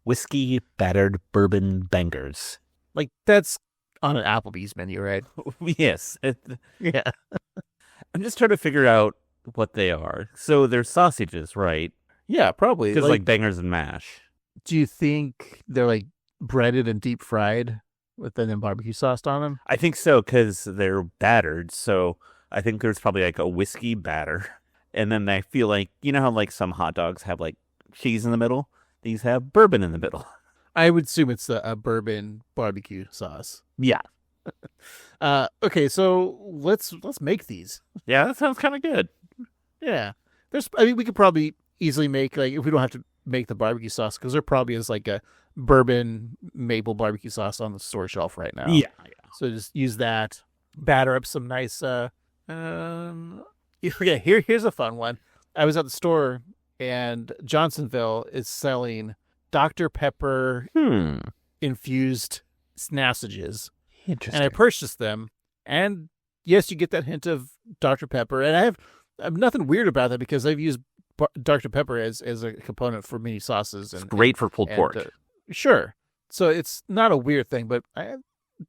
Whiskey battered bourbon bangers.
Like, that's on an Applebee's menu, right?
Yes.
Yeah.
I'm just trying to figure out what they are. So they're sausages, right?
Yeah, probably.
Because like bangers and mash.
Do you think they're like breaded and deep fried with then barbecue sauce on them?
I think so, because they're battered. So I think there's probably like a whiskey batter. And then I feel like, you know how like some hot dogs have like cheese in the middle? These have bourbon in the middle.
I would assume it's a bourbon barbecue sauce.
Yeah.
Okay, so let's make these.
Yeah, that sounds kind of good.
Yeah. We could probably easily make, like, if we don't have to make the barbecue sauce, because there probably is like a bourbon maple barbecue sauce on the store shelf right now.
Yeah.
So just use that, batter up some nice, here's a fun one. I was at the store and Johnsonville is selling Dr. Pepper infused sausages.
Interesting.
And I purchased them. And yes, you get that hint of Dr. Pepper. And I have nothing weird about that because I've used Dr. Pepper as a component for many sauces.
It's great for pulled pork.
Sure. So it's not a weird thing, but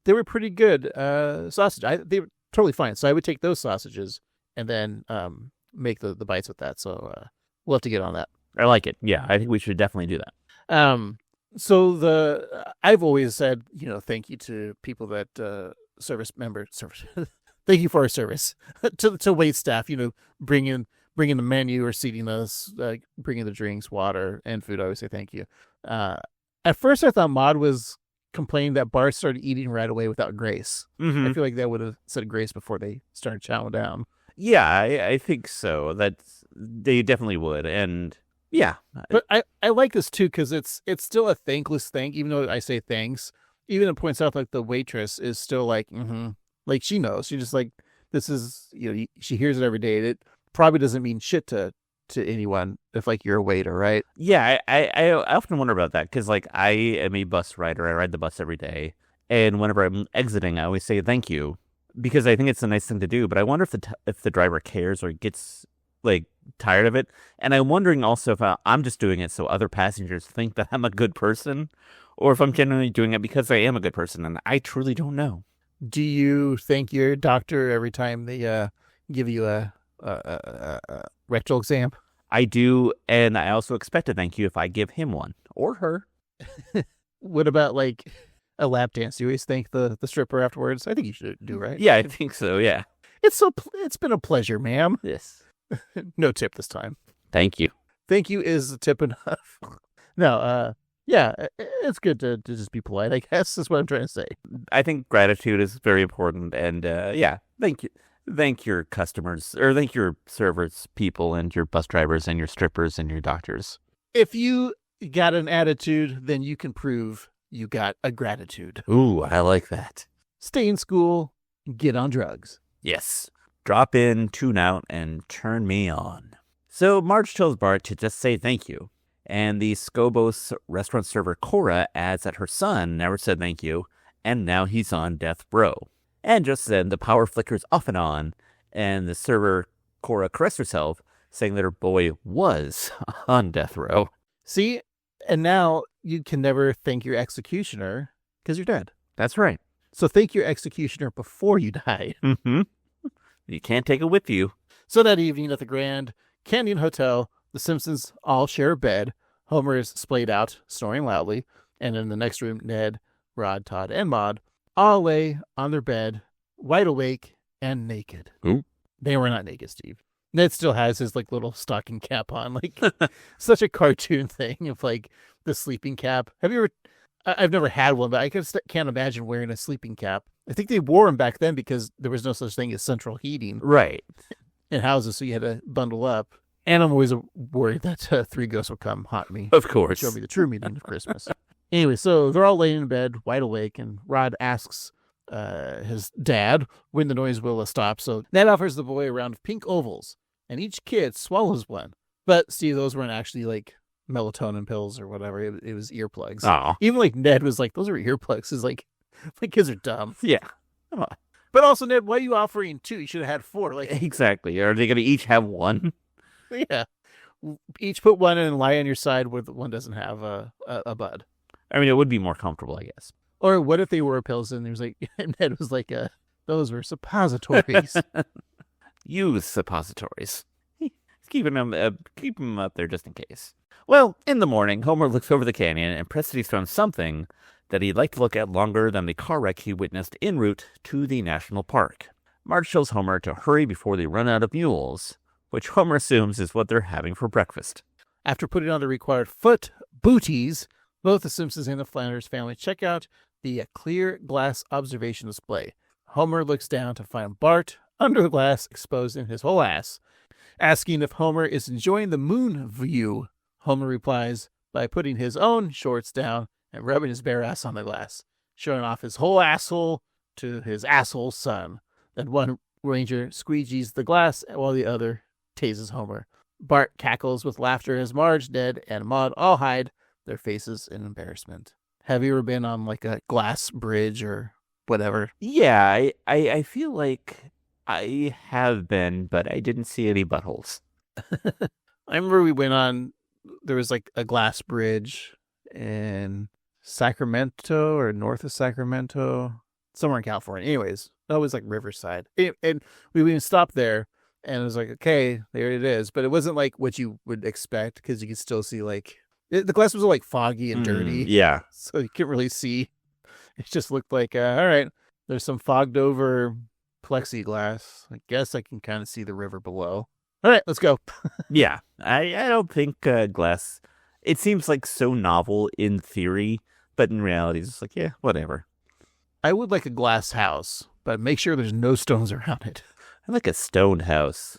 they were pretty good sausage. They were totally fine. So I would take those sausages and then make the bites with that. So we'll have to get on that.
I like it. Yeah, I think we should definitely do that.
So I've always said, thank you to people that service. Thank you for our service to wait staff. Bringing the menu or seating us, bringing the drinks, water, and food. I always say thank you. At first, I thought Maude was complaining that Bart started eating right away without grace.
Mm-hmm.
I feel like they would have said grace before they started chowing down.
Yeah, I think so. They definitely would, and yeah.
But I like this too because it's still a thankless thing, even though I say thanks. Even it points out like the waitress is still like, like she knows. She just like, this is, she hears it every day. It probably doesn't mean shit to anyone if like you're a waiter, right?
Yeah, I often wonder about that because like I am a bus rider. I ride the bus every day, and whenever I'm exiting, I always say thank you. Because I think it's a nice thing to do, but I wonder if the driver cares or gets like tired of it. And I'm wondering also if I'm just doing it so other passengers think that I'm a good person, or if I'm genuinely doing it because I am a good person, and I truly don't know.
Do you thank your doctor every time they give you a rectal exam?
I do, and I also expect a thank you if I give him one or her.
What about like a lap dance? You always thank the stripper afterwards. I think you should do, right?
Yeah, I think so. Yeah,
it's been a pleasure, ma'am.
Yes.
No tip this time.
Thank you.
Thank you is a tip enough. No, yeah, it's good to just be polite, I guess, is what I'm trying to say.
I think gratitude is very important, and yeah, thank you. Thank your customers, or thank your servers, people, and your bus drivers, and your strippers, and your doctors.
If you got an attitude, then you can prove you got a gratitude.
Ooh, I like that.
Stay in school, get on drugs.
Yes. Drop in, tune out, and turn me on. So Marge tells Bart to just say thank you. And the Scobos restaurant server Cora adds that her son never said thank you, and now he's on death row. And just then, the power flickers off and on, and the server Cora corrects herself, saying that her boy was on death row.
See? And now you can never thank your executioner because you're dead.
That's right.
So thank your executioner before you die.
Mm-hmm. You can't take it with you.
So that evening at the Grand Canyon Hotel, the Simpsons all share a bed. Homer is splayed out, snoring loudly. And in the next room, Ned, Rod, Todd, and Maude all lay on their bed, wide awake and naked.
Ooh.
They were not naked, Steve. Ned still has his like little stocking cap on, like such a cartoon thing of like the sleeping cap. Have you ever? I've never had one, but I can't imagine wearing a sleeping cap. I think they wore them back then because there was no such thing as central heating,
Right.
in houses, so you had to bundle up. And I'm always worried that three ghosts will come haunt me.
Of course.
Show me the true meaning of Christmas. Anyway, so they're all laying in bed, wide awake, and Rod asks his dad when the noise will stop. So Ned offers the boy a round of pink ovals, and each kid swallows one. But Steve, those weren't actually like melatonin pills or whatever. It was earplugs.
Oh.
Even like Ned was like, those are earplugs. It's like, my kids are dumb.
Yeah. Come on.
But also, Ned, why are you offering two? You should have had four. Like,
Exactly. Are they going to each have one?
yeah. Each put one in and lie on your side where the one doesn't have a bud.
I mean, it would be more comfortable, I guess.
Or what if they were pills and there was like, and Ned was like, those were suppositories.
Use suppositories. Keep them up there just in case. Well, in the morning, Homer looks over the canyon and impressed that he's found something that he'd like to look at longer than the car wreck he witnessed en route to the national park. Marge tells Homer to hurry before they run out of mules, which Homer assumes is what they're having for breakfast.
After putting on the required foot booties, both the Simpsons and the Flanders family check out the clear glass observation display. Homer looks down to find Bart under the glass, exposing his whole ass. Asking if Homer is enjoying the moon view, Homer replies by putting his own shorts down and rubbing his bare ass on the glass, showing off his whole asshole to his asshole son. Then one ranger squeegees the glass while the other tases Homer. Bart cackles with laughter as Marge, Ned, and Maude all hide their faces in embarrassment. Have you ever been on like a glass bridge or whatever?
Yeah, I feel like I have been, but I didn't see any buttholes.
I remember we went on, there was like a glass bridge in Sacramento or north of Sacramento, somewhere in California. Anyways, that was like Riverside. And we stopped there and it was like, okay, there it is. But it wasn't like what you would expect because you could still see like, the glass was like foggy and dirty.
Yeah.
So you couldn't really see. It just looked like, all right, there's some fogged over plexiglass. I guess I can kind of see the river below. All right, let's go.
Yeah, I don't think glass, it seems like so novel in theory, but in reality it's just like, yeah, whatever.
I would like a glass house, but make sure there's no stones around it.
I like a stone house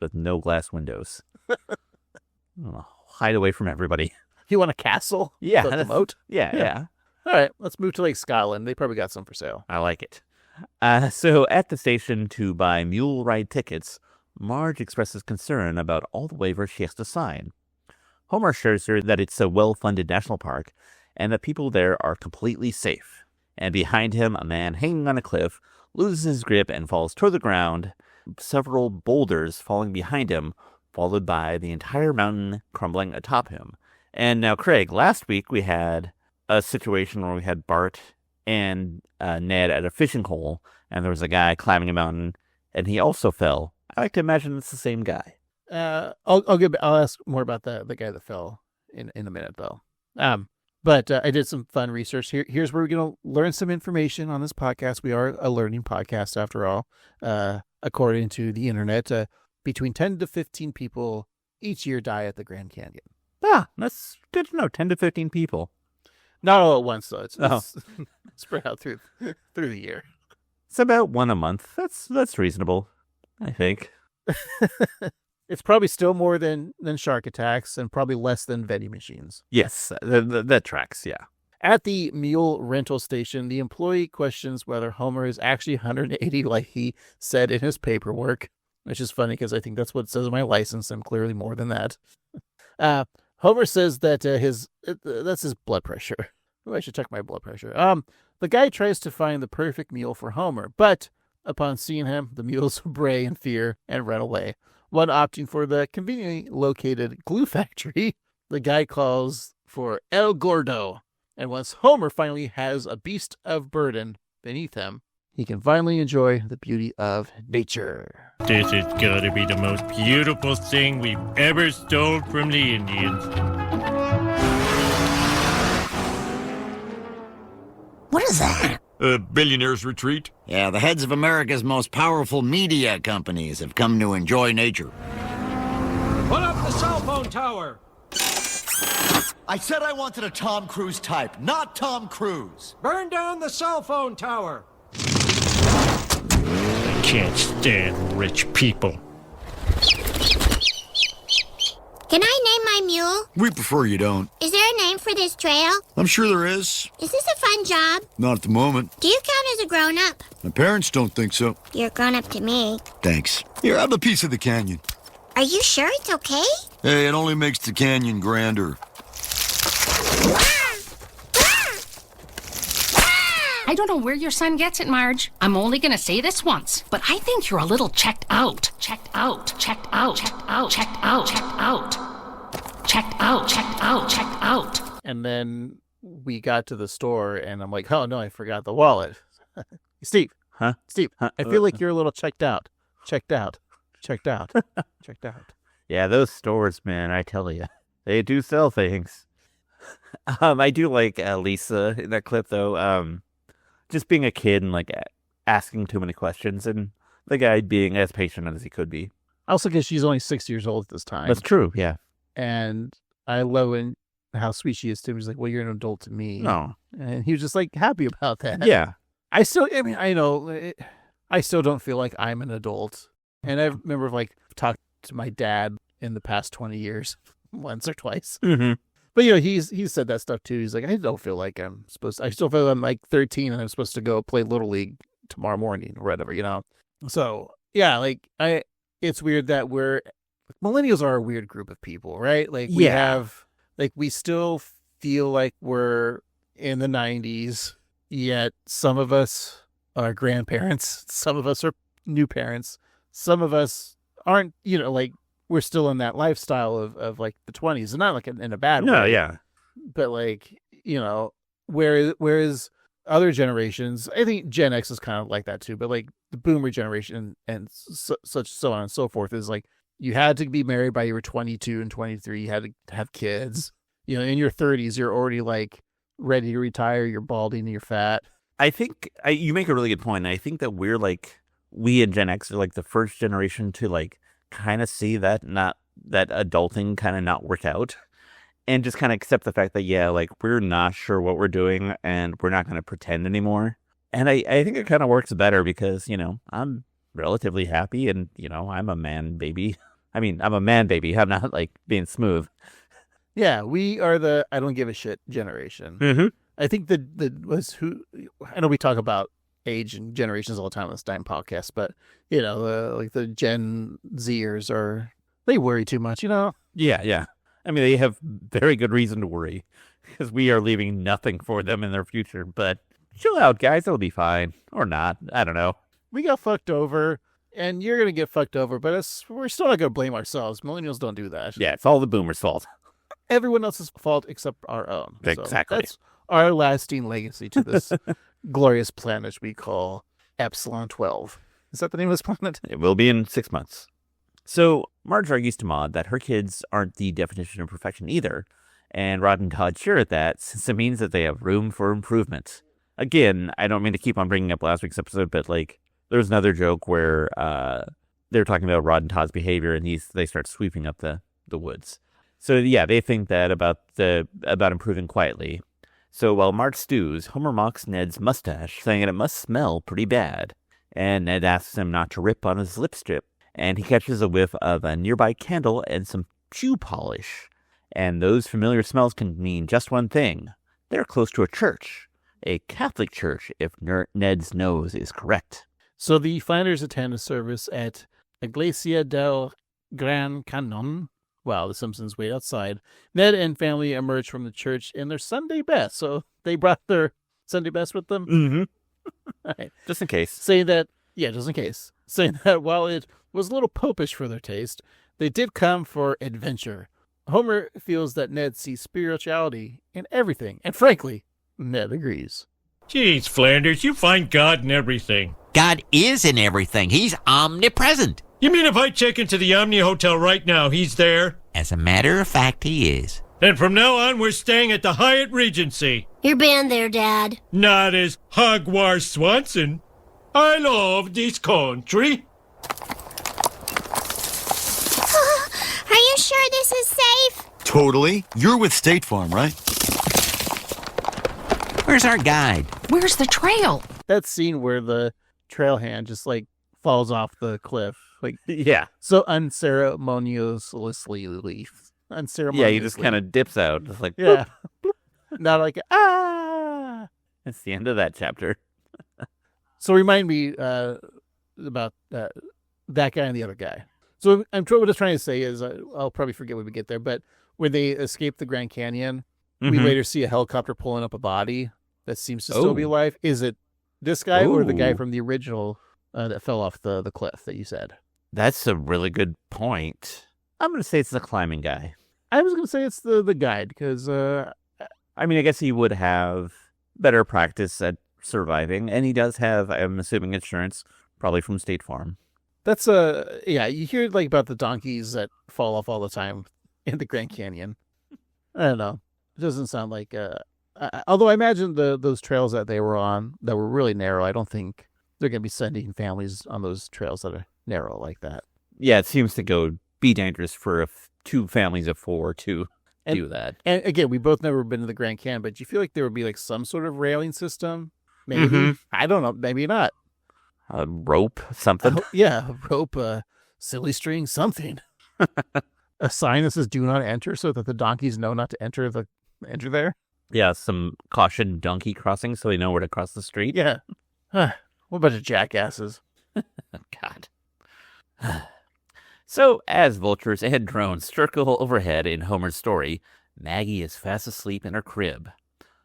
with no glass windows. I'll hide away from everybody.
You want a castle?
Yeah.
The moat?
Yeah.
All right, let's move to Lake Scotland. They probably got some for sale.
I like it. So at the station to buy mule ride tickets, Marge expresses concern about all the waivers she has to sign. Homer assures her that it's a well-funded national park and that people there are completely safe. And behind him, a man hanging on a cliff loses his grip and falls toward the ground, several boulders falling behind him, followed by the entire mountain crumbling atop him. And now, Craig, last week we had a situation where we had Bart and Ned at a fishing hole, and there was a guy climbing a mountain, and he also fell. I like to imagine it's the same guy.
I'll ask more about the guy that fell in a minute, though. But I did some fun research. Here's where we're going to learn some information on this podcast. We are a learning podcast, after all. According to the internet, between 10 to 15 people each year die at the Grand Canyon.
That's good to know. 10 to 15 people.
Not all at once, though. It's spread out through the year.
It's about one a month. That's reasonable, I think.
It's probably still more than shark attacks and probably less than vending machines.
Yes, that tracks, yeah.
At the mule rental station, the employee questions whether Homer is actually 180 like he said in his paperwork, which is funny because I think that's what it says on my license. I'm clearly more than that. Homer says that that's his blood pressure. Oh, I should check my blood pressure. The guy tries to find the perfect mule for Homer, but upon seeing him, the mules bray in fear and run away. One opting for the conveniently located glue factory, the guy calls for El Gordo. And once Homer finally has a beast of burden beneath him, he can finally enjoy the beauty of nature.
This has got to be the most beautiful thing we've ever stole from the Indians.
What is that?
A billionaire's retreat?
Yeah, the heads of America's most powerful media companies have come to enjoy nature.
Put up the cell phone tower!
I said I wanted a Tom Cruise type, not Tom Cruise.
Burn down the cell phone tower!
I can't stand rich people.
Can I name my mule?
We prefer you don't.
Is there a name for this trail?
I'm sure there is.
Is this a fun job?
Not at the moment.
Do you count as a grown-up?
My parents don't think so.
You're grown-up to me.
Thanks. Here, have a piece of the canyon.
Are you sure it's okay?
Hey, it only makes the canyon grander.
I don't know where your son gets it, Marge. I'm only gonna say this once, but I think you're a little checked out. Checked out. Checked out. Checked out. Checked out. Checked out. Checked out. Checked out. Checked out.
And then we got to the store, and I'm like, oh, no, I forgot the wallet. Steve.
Huh?
Steve, I feel like you're a little checked out. Checked out. Checked out. Checked out.
Yeah, those stores, man, I tell you, they do sell things. I do like Lisa in that clip, though. Just being a kid and, like, asking too many questions, and the guy being as patient as he could be.
Also, because she's only 6 years old at this time.
That's true, yeah.
And I love how sweet she is to him. She's like, well, you're an adult to me.
No.
And he was just, like, happy about that.
Yeah.
I still don't feel like I'm an adult. And I remember, like, talked to my dad in the past 20 years, once or twice.
Mm-hmm.
But, he's said that stuff too. He's like, I don't feel like I still feel I'm like 13 and I'm supposed to go play Little League tomorrow morning or whatever, So, yeah, like, it's weird that millennials are a weird group of people, right? Like, we still feel like we're in the 90s, yet some of us are grandparents, some of us are new parents, some of us aren't, like, we're still in that lifestyle of like the 20s, and not like in a bad way.
No, yeah.
But like, whereas other generations, I think Gen X is kind of like that too, but like the boomer generation and so on and so forth is like, you had to be married by you were 22 and 23. You had to have kids, in your 30s, you're already like ready to retire. You're balding and you're fat.
I think you make a really good point. I think that we in Gen X are like the first generation to like kind of see that adulting kind of not work out, and just kind of accept the fact that like we're not sure what we're doing and we're not going to pretend anymore. And I think it kind of works better because I'm relatively happy and I'm a man baby. I mean, I'm a man baby. I'm not like being smooth.
Yeah, we are the I don't give a shit generation.
Mm-hmm.
I think I know we talk about age and generations all the time on this damn podcast, but like the Gen Zers they worry too much,
Yeah. I mean, they have very good reason to worry because we are leaving nothing for them in their future. But chill out, guys. It'll be fine, or not. I don't know.
We got fucked over, and you're gonna get fucked over, but we're still not gonna blame ourselves. Millennials don't do that.
Yeah, it's all the boomers' fault.
Everyone else's fault except our own.
Exactly.
So that's our lasting legacy to this glorious planet we call Epsilon 12. Is that the name of this planet?
It will be in 6 months. So Marge argues to Maude that her kids aren't the definition of perfection either, and Rod and Todd share at that since it means that they have room for improvement. Again, I don't mean to keep on bringing up last week's episode, but like there's another joke where they're talking about Rod and Todd's behavior, and they start sweeping up the woods. So yeah, they think that about improving quietly. So while Marge stews, Homer mocks Ned's mustache, saying that it must smell pretty bad. And Ned asks him not to rip on his lip strip. and he catches a whiff of a nearby candle and some shoe polish. And those familiar smells can mean just one thing. They're close to a church. A Catholic church, if Ned's nose is correct.
So the Flanders attend a service at Iglesia del Gran Canon. While the Simpsons wait outside, Ned and family emerge from the church in their Sunday best. So they brought their Sunday best with them?
Mm-hmm.
All right.
Just in case.
Saying that while it was a little popish for their taste, they did come for adventure. Homer feels that Ned sees spirituality in everything, and frankly, Ned agrees.
Geez, Flanders, you find God in everything.
God is in everything. He's omnipresent.
You mean if I check into the Omni Hotel right now, he's there?
As a matter of fact, he is.
Then from now on, we're staying at the Hyatt Regency.
You're banned there, Dad.
Not as Hogwarts Swanson. I love this country.
Are you sure this is safe?
Totally. You're with State Farm, right?
Where's our guide?
Where's the trail?
That scene where the trail hand just like falls off the cliff, like
Yeah.
so unceremoniously.
Yeah, he just kind of dips out. Just like,
yeah, not like ah.
It's the end of that chapter.
So remind me about that guy and the other guy. So what I'm just trying to say is I'll probably forget when we get there, but when they escape the Grand Canyon, we later see a helicopter pulling up a body that seems to still be alive. Is it this guy or the guy from the original that fell off the cliff that you said?
That's a really good point. I'm going to say it's the climbing guy.
I was going to say it's the guide because...
I mean, I guess he would have better practice at surviving, and he does have, I'm assuming, insurance, probably from State Farm.
That's yeah, you hear like about the donkeys that fall off all the time in the Grand Canyon. I don't know. It doesn't sound like although I imagine those trails that they were on that were really narrow, I don't think they're going to be sending families on those trails that are narrow like that.
Yeah, it seems to be dangerous for two families of four to do that.
And again, we both never been to the Grand Canyon, but do you feel like there would be like some sort of railing system? Maybe. I don't know. Maybe not.
A rope, something.
Yeah, a rope, silly string, something. A sign that says "Do not enter," so that the donkeys know not to enter there.
Yeah, some caution donkey crossing, so they know where to cross the street.
Yeah. What a bunch of jackasses.
God. So, as vultures and drones circle overhead in Homer's story, Maggie is fast asleep in her crib.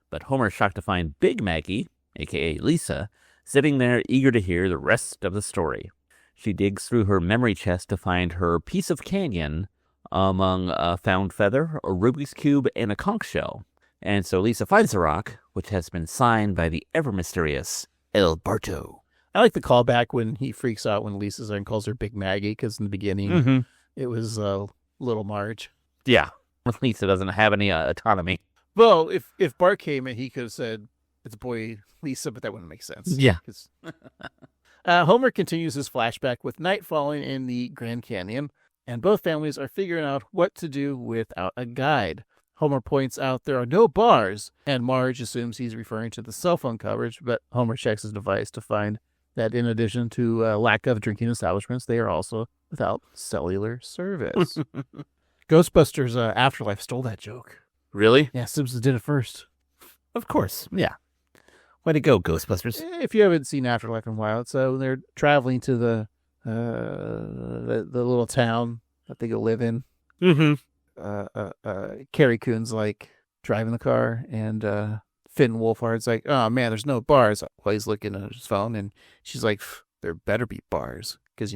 But Homer's shocked to find Big Maggie, a.k.a. Lisa, sitting there eager to hear the rest of the story. She digs through her memory chest to find her piece of canyon among a found feather, a Rubik's Cube, and a conch shell. And so Lisa finds the rock, which has been signed by the ever-mysterious Alberto.
I like the callback when he freaks out when Lisa's there and calls her Big Maggie, because in the beginning it was Little Marge.
Yeah, Lisa doesn't have any autonomy.
Well, if Bart came in, he could have said, it's boy Lisa, but that wouldn't make sense.
Yeah.
Homer continues his flashback with night falling in the Grand Canyon, and both families are figuring out what to do without a guide. Homer points out there are no bars, and Marge assumes he's referring to the cell phone coverage, but Homer checks his device to find that in addition to lack of drinking establishments, they are also without cellular service. Ghostbusters Afterlife stole that joke.
Really?
Yeah, Simpsons did it first.
Of course, yeah. Way to go, Ghostbusters.
If you haven't seen Afterlife in a while, so they're traveling to the little town that they go live in. Carrie Coon's like driving the car, and Finn Wolfhard's like, oh man, there's no bars. While he's looking at his phone, and she's like, there better be bars, because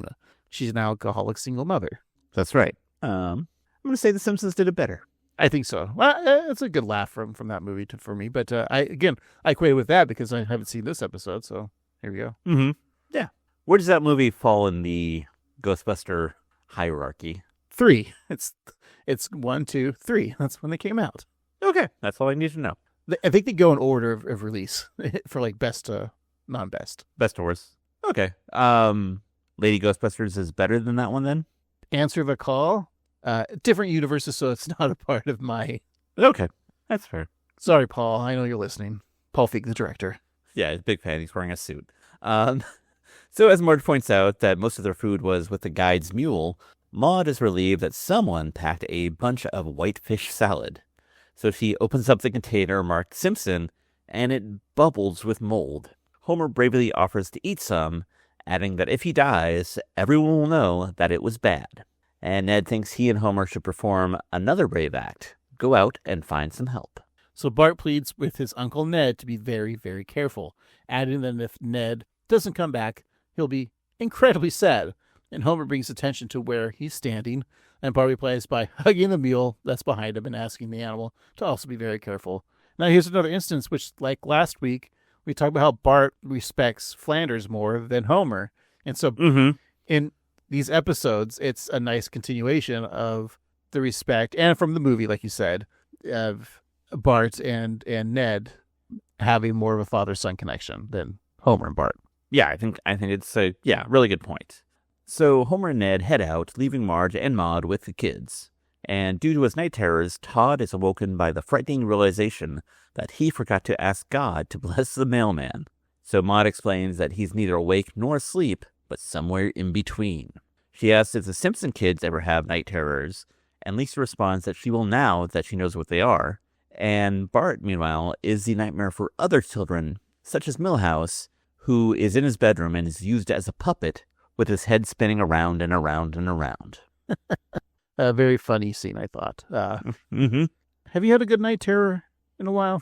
she's an alcoholic single mother.
That's right. I'm going to say The Simpsons did it better.
I think so. Well, it's a good laugh from that movie for me. But I equate it with that because I haven't seen this episode. So here we go.
Yeah. Where does that movie fall in the Ghostbuster hierarchy?
3. It's 1, 2, 3. That's when they came out.
Okay. That's all I need to know.
I think they go in order of release for like best to non-best.
Best to worst. Okay. Lady Ghostbusters is better than that one then?
Answer the call. Different universes, so it's not a part of my...
Okay, that's fair.
Sorry, Paul. I know you're listening. Paul Feig, the director.
Yeah, he's a big fan. He's wearing a suit. So as Marge points out that most of their food was with the guide's mule, Maude is relieved that someone packed a bunch of whitefish salad. So she opens up the container marked Simpson, and it bubbles with mold. Homer bravely offers to eat some, adding that if he dies, everyone will know that it was bad. And Ned thinks he and Homer should perform another brave act, go out and find some help.
So Bart pleads with his Uncle Ned to be very, very careful, adding that if Ned doesn't come back, he'll be incredibly sad. And Homer brings attention to where he's standing, and Bart replies by hugging the mule that's behind him and asking the animal to also be very careful. Now here's another instance which, like last week, we talked about how Bart respects Flanders more than Homer. And so in these episodes, it's a nice continuation of the respect, and from the movie, like you said, of Bart and Ned having more of a father-son connection than Homer and Bart.
Yeah, I think it's a really good point. So Homer and Ned head out, leaving Marge and Maude with the kids. And due to his night terrors, Todd is awoken by the frightening realization that he forgot to ask God to bless the mailman. So Maude explains that he's neither awake nor asleep, but somewhere in between. She asks if the Simpson kids ever have night terrors, and Lisa responds that she will now that she knows what they are. And Bart, meanwhile, is the nightmare for other children, such as Milhouse, who is in his bedroom and is used as a puppet with his head spinning around and around and around.
A very funny scene, I thought.
Have
you had a good night terror in a while?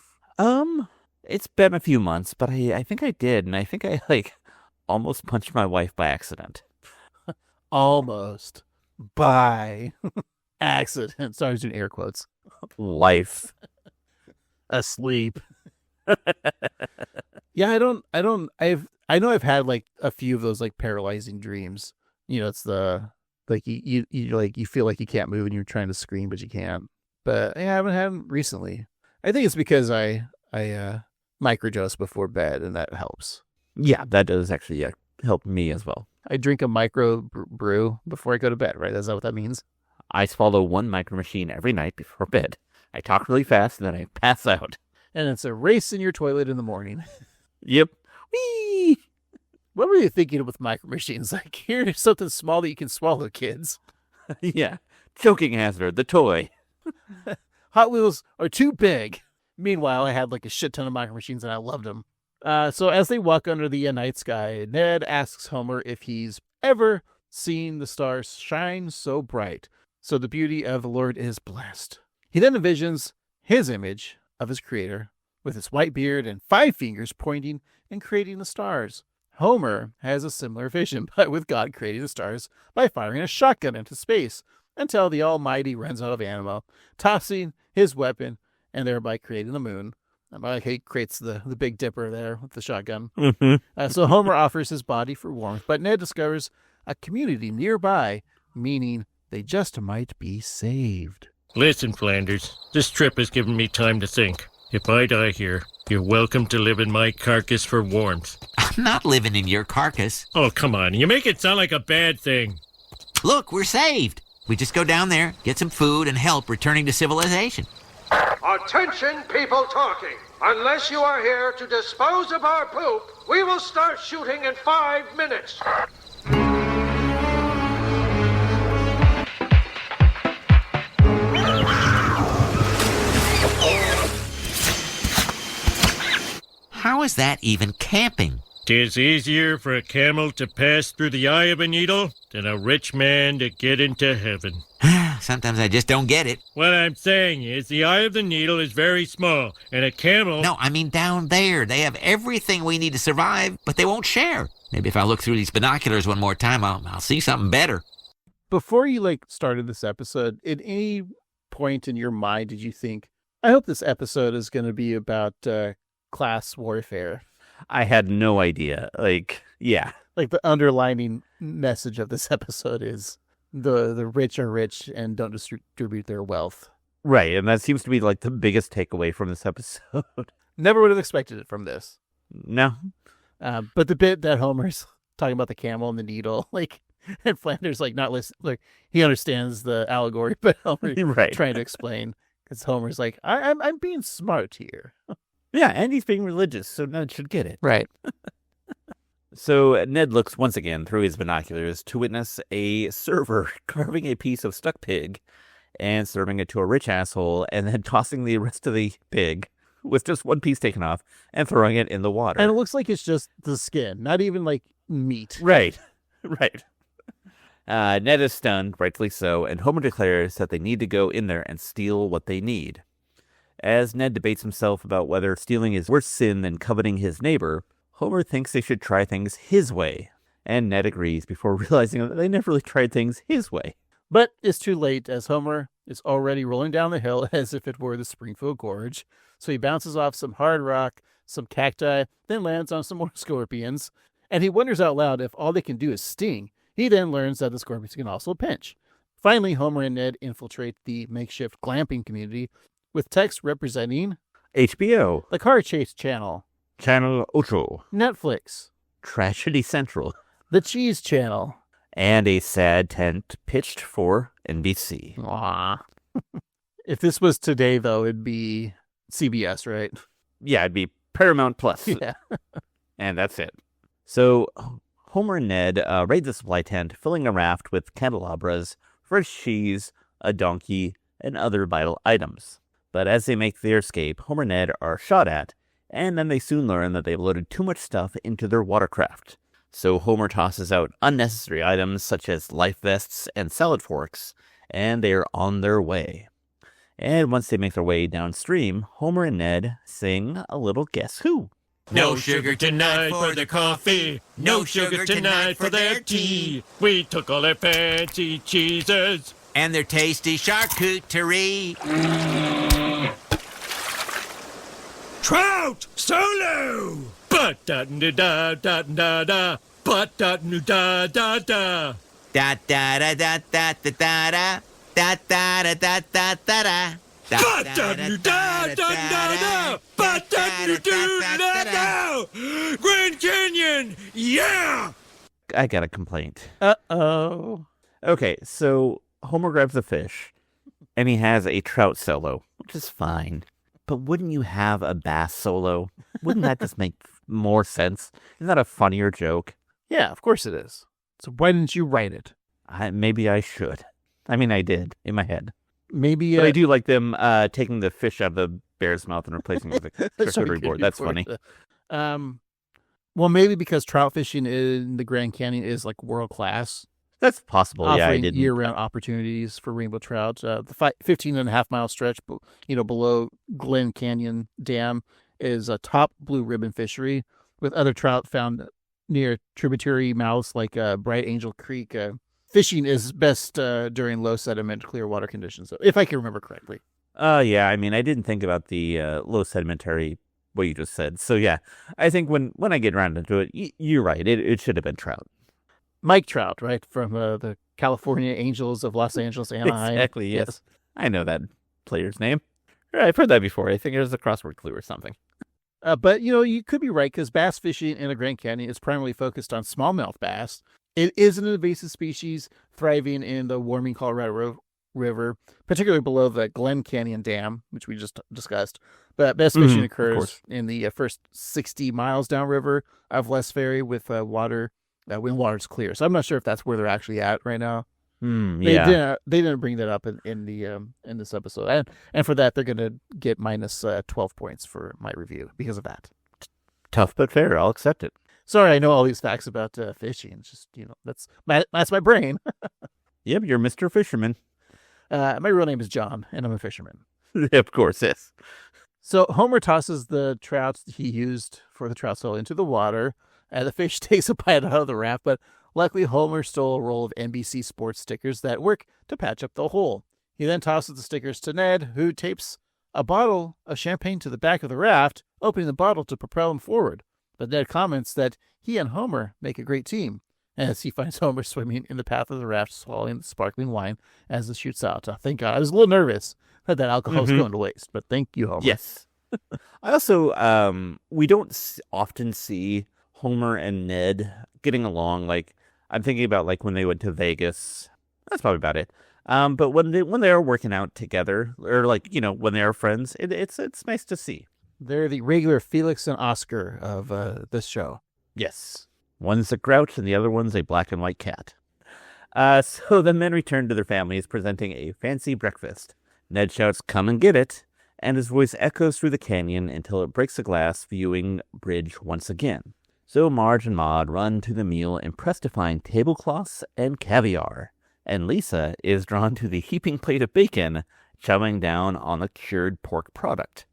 It's been a few months, but I think I did, and I think I, almost punched my wife by accident.
Almost. By accident. Sorry, I was doing air quotes.
Life.
Asleep. Yeah, I know I've had a few of those paralyzing dreams. It's the you feel like you can't move and you're trying to scream but you can't. But I haven't had them recently. I think it's because I microdose before bed, and that helps.
Yeah, that does actually help me as well.
I drink a micro brew before I go to bed, right? Is that what that means?
I swallow one micro machine every night before bed. I talk really fast and then I pass out.
And it's a race in your toilet in the morning.
Yep. Whee!
What were you thinking with micro machines? Here's something small that you can swallow, kids.
Yeah. Choking hazard, the toy.
Hot Wheels are too big. Meanwhile, I had a shit ton of micro machines and I loved them. So as they walk under the night sky, Ned asks Homer if he's ever seen the stars shine so bright. So the beauty of the Lord is blessed. He then envisions his image of his creator with his white beard and 5 fingers pointing and creating the stars. Homer has a similar vision, but with God creating the stars by firing a shotgun into space until the Almighty runs out of ammo, tossing his weapon and thereby creating the moon. He creates the Big Dipper there with the shotgun. So Homer offers his body for warmth, but Ned discovers a community nearby, meaning they just might be saved.
Listen, Flanders, this trip has given me time to think. If I die here, you're welcome to live in my carcass for warmth.
I'm not living in your carcass.
Oh, come on. You make it sound like a bad thing.
Look, we're saved. We just go down there, get some food, and help returning to civilization.
Attention, people talking. Unless you are here to dispose of our poop, we will start shooting in 5 minutes.
How is that even camping?
'Tis easier for a camel to pass through the eye of a needle than a rich man to get into heaven.
Sometimes I just don't get it.
What I'm saying is the eye of the needle is very small, and a camel...
No, I mean down there. They have everything we need to survive, but they won't share. Maybe if I look through these binoculars one more time, I'll see something better.
Before you started this episode, at any point in your mind did you think, I hope this episode is going to be about class warfare?
I had no idea. Yeah.
The underlining message of this episode is the rich are rich and don't distribute their wealth.
Right, and that seems to be the biggest takeaway from this episode.
Never would have expected it from this.
No.
But the bit that Homer's talking about the camel and the needle, and Flanders not listen, he understands the allegory, but Homer
right.
trying to explain, because Homer's I'm being smart here.
Yeah, and he's being religious, so Ned should get it.
Right.
So Ned looks once again through his binoculars to witness a server carving a piece of stuck pig and serving it to a rich asshole and then tossing the rest of the pig with just one piece taken off and throwing it in the water.
And it looks like it's just the skin, not even like meat.
Right. Ned is stunned, rightfully so, and Homer declares that they need to go in there and steal what they need. As Ned debates himself about whether stealing is worse sin than coveting his neighbor, Homer thinks they should try things his way, and Ned agrees before realizing that they never really tried things his way.
But it's too late, as Homer is already rolling down the hill as if it were the Springfield Gorge. So he bounces off some hard rock, some cacti, then lands on some more scorpions. And he wonders out loud if all they can do is sting. He then learns that the scorpions can also pinch. Finally, Homer and Ned infiltrate the makeshift glamping community with text representing
HBO,
the Car Chase Channel,
Channel Ocho,
Netflix,
Tragedy Central,
the Cheese Channel,
and a sad tent pitched for NBC.
Aww. If this was today, though, it'd be CBS, right?
Yeah, it'd be Paramount Plus.
Yeah.
And that's it. So Homer and Ned raid the supply tent, filling a raft with candelabras, fresh cheese, a donkey, and other vital items. But as they make their escape, Homer and Ned are shot at, and then they soon learn that they've loaded too much stuff into their watercraft. So Homer tosses out unnecessary items such as life vests and salad forks, and they are on their way. And once they make their way downstream, Homer and Ned sing a little Guess Who.
No sugar tonight for their coffee. No sugar tonight for their tea. We took all their fancy cheeses.
And their tasty charcuterie.
Trout solo. Ba-da-da-da-da-da-da. Ba-da-da-da-da-da.
Da-da-da-da-da-da-da. Da-da-da-da-da-da-da.
Ba-da-da-da-da-da-da. Ba-da-da-da-da-da. Grand Canyon, yeah!
I got a complaint.
Uh-oh.
Okay, so Homer grabs a fish, and he has a trout solo, which is fine. But wouldn't you have a bass solo? Wouldn't that just make more sense? Isn't that a funnier joke?
Yeah, of course it is. So why didn't you write it?
Maybe I should. I mean, I did, in my head.
Maybe.
But I do like them taking the fish out of the bear's mouth and replacing it with a charcuterie board. That's funny.
Well, maybe because trout fishing in the Grand Canyon is like world class.
That's possible. Yeah, I
offering
didn't.
year-round opportunities for rainbow trout. The 15.5-mile stretch, below Glen Canyon Dam is a top blue ribbon fishery with other trout found near tributary mouths like Bright Angel Creek. Fishing is best during low sediment, clear water conditions, if I can remember correctly.
Yeah, I mean, I didn't think about the low sedimentary, what you just said. So yeah, I think when I get around into it, you're right. It should have been trout.
Mike Trout, right, from the California Angels of Los Angeles, Anaheim.
Exactly, yes. I know that player's name. I've heard that before. I think it was a crossword clue or something.
But, you could be right, because bass fishing in the Grand Canyon is primarily focused on smallmouth bass. It is an invasive species thriving in the warming Colorado River, particularly below the Glen Canyon Dam, which we just discussed. But bass fishing occurs in the first 60 miles downriver of Les Ferry with water when water's clear. So I'm not sure if that's where they're actually at right now.
Yeah.
They didn't bring that up in this episode, and for that they're going to get minus 12 points for my review because of that.
Tough but fair. I'll accept it.
Sorry, I know all these facts about fishing. It's just that's my brain.
Yep, you're Mr. Fisherman.
My real name is John, and I'm a fisherman.
Of course, yes.
So Homer tosses the trouts he used for the trout solo into the water, and the fish takes a bite out of the raft, but luckily Homer stole a roll of NBC Sports stickers that work to patch up the hole. He then tosses the stickers to Ned, who tapes a bottle of champagne to the back of the raft, opening the bottle to propel him forward. But Ned comments that he and Homer make a great team, as he finds Homer swimming in the path of the raft, swallowing the sparkling wine as it shoots out. Thank God. I was a little nervous that alcohol was going to waste, but thank you, Homer.
Yes. I also, we don't often see Homer and Ned getting along. Like, I'm thinking about like when they went to Vegas. That's probably about it. But when they are working out together, or like when they are friends, it's nice to see.
They're the regular Felix and Oscar of this show.
Yes. One's a grouch and the other one's a black and white cat. So the men return to their families, presenting a fancy breakfast. Ned shouts, "Come and get it," and his voice echoes through the canyon until it breaks the glass viewing bridge once again. So Marge and Maude run to the meal, impressed to find tablecloths and caviar, and Lisa is drawn to the heaping plate of bacon, chowing down on the cured pork product.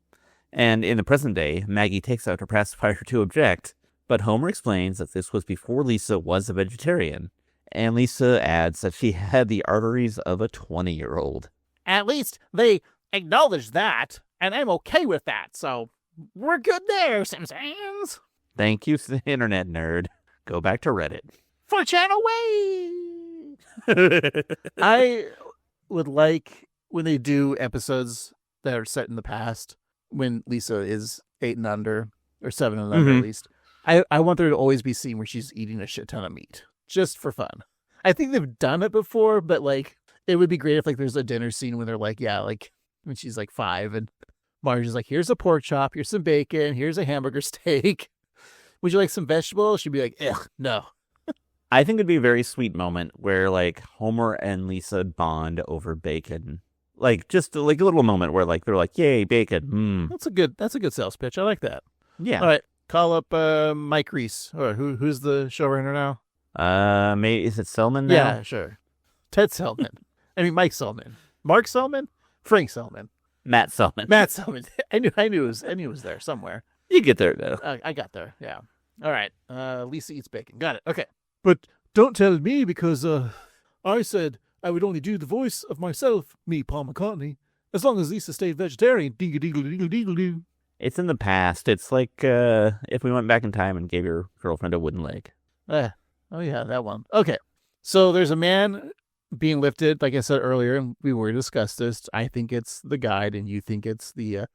And in the present day, Maggie takes out her pacifier to object, but Homer explains that this was before Lisa was a vegetarian, and Lisa adds that she had the arteries of a 20-year-old.
At least they acknowledge that, and I'm okay with that, so we're good there, Simpsons.
Thank you, internet nerd. Go back to Reddit.
For channel way! I would like when they do episodes that are set in the past, when Lisa is 8 and under, or 7 and under at least, I want there to always be a scene where she's eating a shit ton of meat, just for fun. I think they've done it before, but like, it would be great if like there's a dinner scene where they're like, yeah, like when she's like 5 and Marge is like, here's a pork chop, here's some bacon, here's a hamburger steak. Would you like some vegetables? She'd be like, ugh, no.
I think it'd be a very sweet moment where like Homer and Lisa bond over bacon. Like just like a little moment where like they're like, yay, bacon.
That's a good sales pitch. I like that.
Yeah.
All right. Call up Mike Reese. Or who's the showrunner now?
Is it Selman now?
Yeah, sure. Ted Selman. I mean Mike Selman. Mark Selman? Frank Selman.
Matt Selman.
Matt Selman. I knew it was there somewhere.
You get there though.
I got there, yeah. All right. Lisa eats bacon. Got it. Okay. But don't tell me because I said I would only do the voice of myself, me, Paul McCartney, as long as Lisa stayed vegetarian. Ding-a-ding-a-ding-a-ding-a-ding.
It's in the past. It's like if we went back in time and gave your girlfriend a wooden leg.
Oh, yeah, that one. Okay. So there's a man being lifted, like I said earlier, and we were discussed this. I think it's the guide, and you think it's the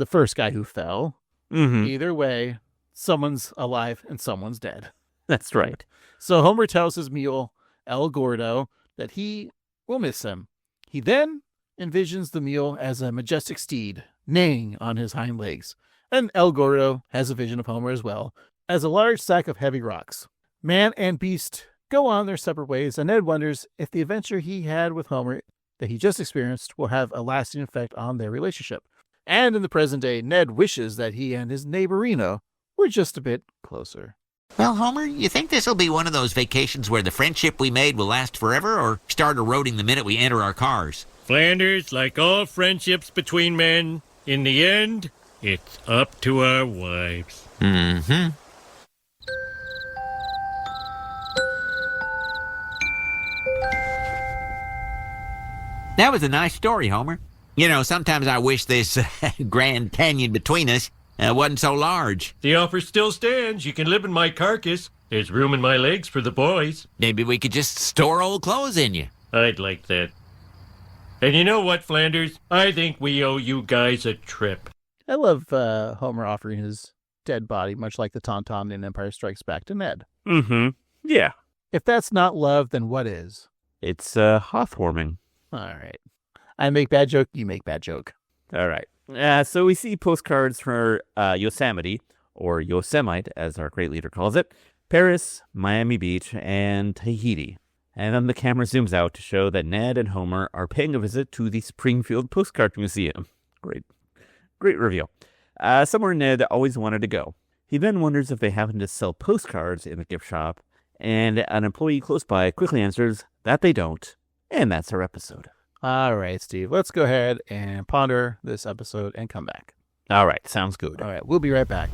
first guy who fell.
Mm-hmm.
Either way, someone's alive and someone's dead.
That's right.
So Homer tells his mule, El Gordo, that he will miss him. He then envisions the mule as a majestic steed, neighing on his hind legs. And El Gordo has a vision of Homer as well, as a large sack of heavy rocks. Man and beast go on their separate ways, and Ned wonders if the adventure he had with Homer that he just experienced will have a lasting effect on their relationship. And in the present day, Ned wishes that he and his neighborino were just a bit closer.
Well, Homer, you think this will be one of those vacations where the friendship we made will last forever, or start eroding the minute we enter our cars?
Flanders, like all friendships between men, in the end, it's up to our wives.
Mm-hmm. That was a nice story, Homer. You know, sometimes I wish this Grand Canyon between us wasn't so large.
The offer still stands. You can live in my carcass. There's room in my legs for the boys.
Maybe we could just store old clothes in you.
I'd like that. And you know what, Flanders? I think we owe you guys a trip.
I love Homer offering his dead body, much like the Tauntaun in Empire Strikes Back, to Ned.
Mm-hmm. Yeah.
If that's not love, then what is?
It's heartwarming.
All right. I make bad joke, you make bad joke.
All right. So we see postcards for Yosemite, or Yosemite, as our great leader calls it, Paris, Miami Beach, and Tahiti. And then the camera zooms out to show that Ned and Homer are paying a visit to the Springfield Postcard Museum. Great reveal. Somewhere Ned always wanted to go. He then wonders if they happen to sell postcards in the gift shop, and an employee close by quickly answers that they don't. And that's our episode.
All right, Steve, let's go ahead and ponder this episode and come back.
All right, sounds good.
All right, we'll be right back.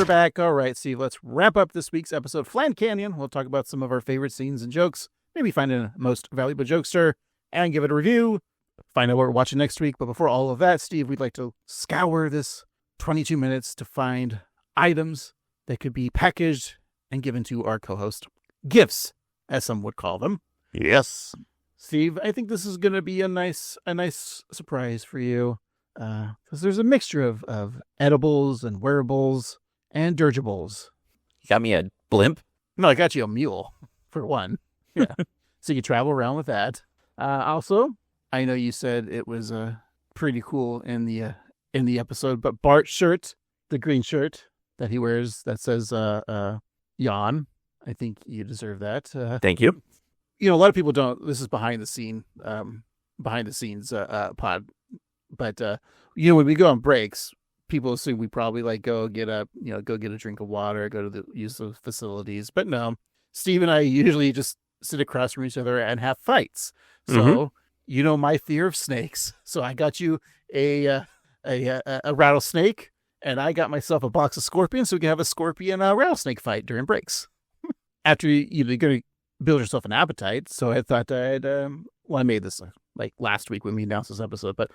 we're back. All right, Steve, let's wrap up this week's episode of Fland Canyon. We'll talk about some of our favorite scenes and jokes, maybe find a most valuable jokester, and give it a review. Find out what we're watching next week. But before all of that, Steve, we'd like to scour this 22 minutes to find items that could be packaged and given to our co-host. Gifts, as some would call them.
Yes.
Steve, I think this is going to be a nice surprise for you. Because there's a mixture of edibles and wearables and dirigibles.
You got me a blimp?
No, I got you a mule, for one. Yeah. So you can travel around with that. Also, I know you said it was pretty cool in the episode, but Bart's shirt, the green shirt that he wears that says yawn, I think you deserve that.
Thank you.
You know, a lot of people don't. This is behind the scenes pod. But, when we go on breaks, people assume we probably go get a drink of water, go to use the facilities. But no, Steve and I usually just sit across from each other and have fights. So, my fear of snakes. So I got you a rattlesnake, and I got myself a box of scorpions so we can have a scorpion rattlesnake fight during breaks. After you're going to build yourself an appetite. So I thought I made this last week when we announced this episode, but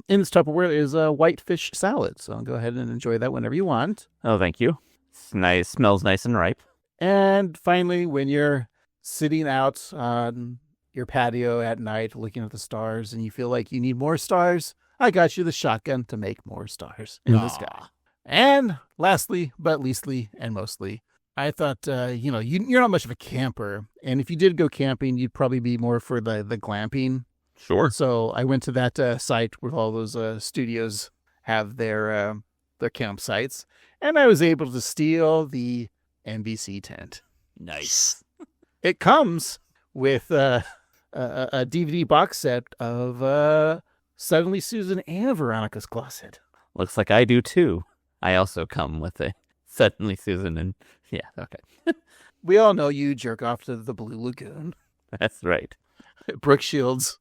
in this Tupperware is a white fish salad. So go ahead and enjoy that whenever you want.
Oh, thank you. It's nice. Smells nice and ripe.
And finally, when you're sitting out on your patio at night looking at the stars and you feel like you need more stars, I got you the shotgun to make more stars in the sky. And lastly, but leastly and mostly, I thought, you're not much of a camper. And if you did go camping, you'd probably be more for the glamping.
Sure.
So I went to that site where all those studios have their campsites, and I was able to steal the NBC tent.
Nice.
It comes with a DVD box set of Suddenly Susan and Veronica's Closet.
Looks like I do too. I also come with a Suddenly Susan and yeah, okay.
We all know you jerk off to the Blue Lagoon.
That's right.
Brooke Shields.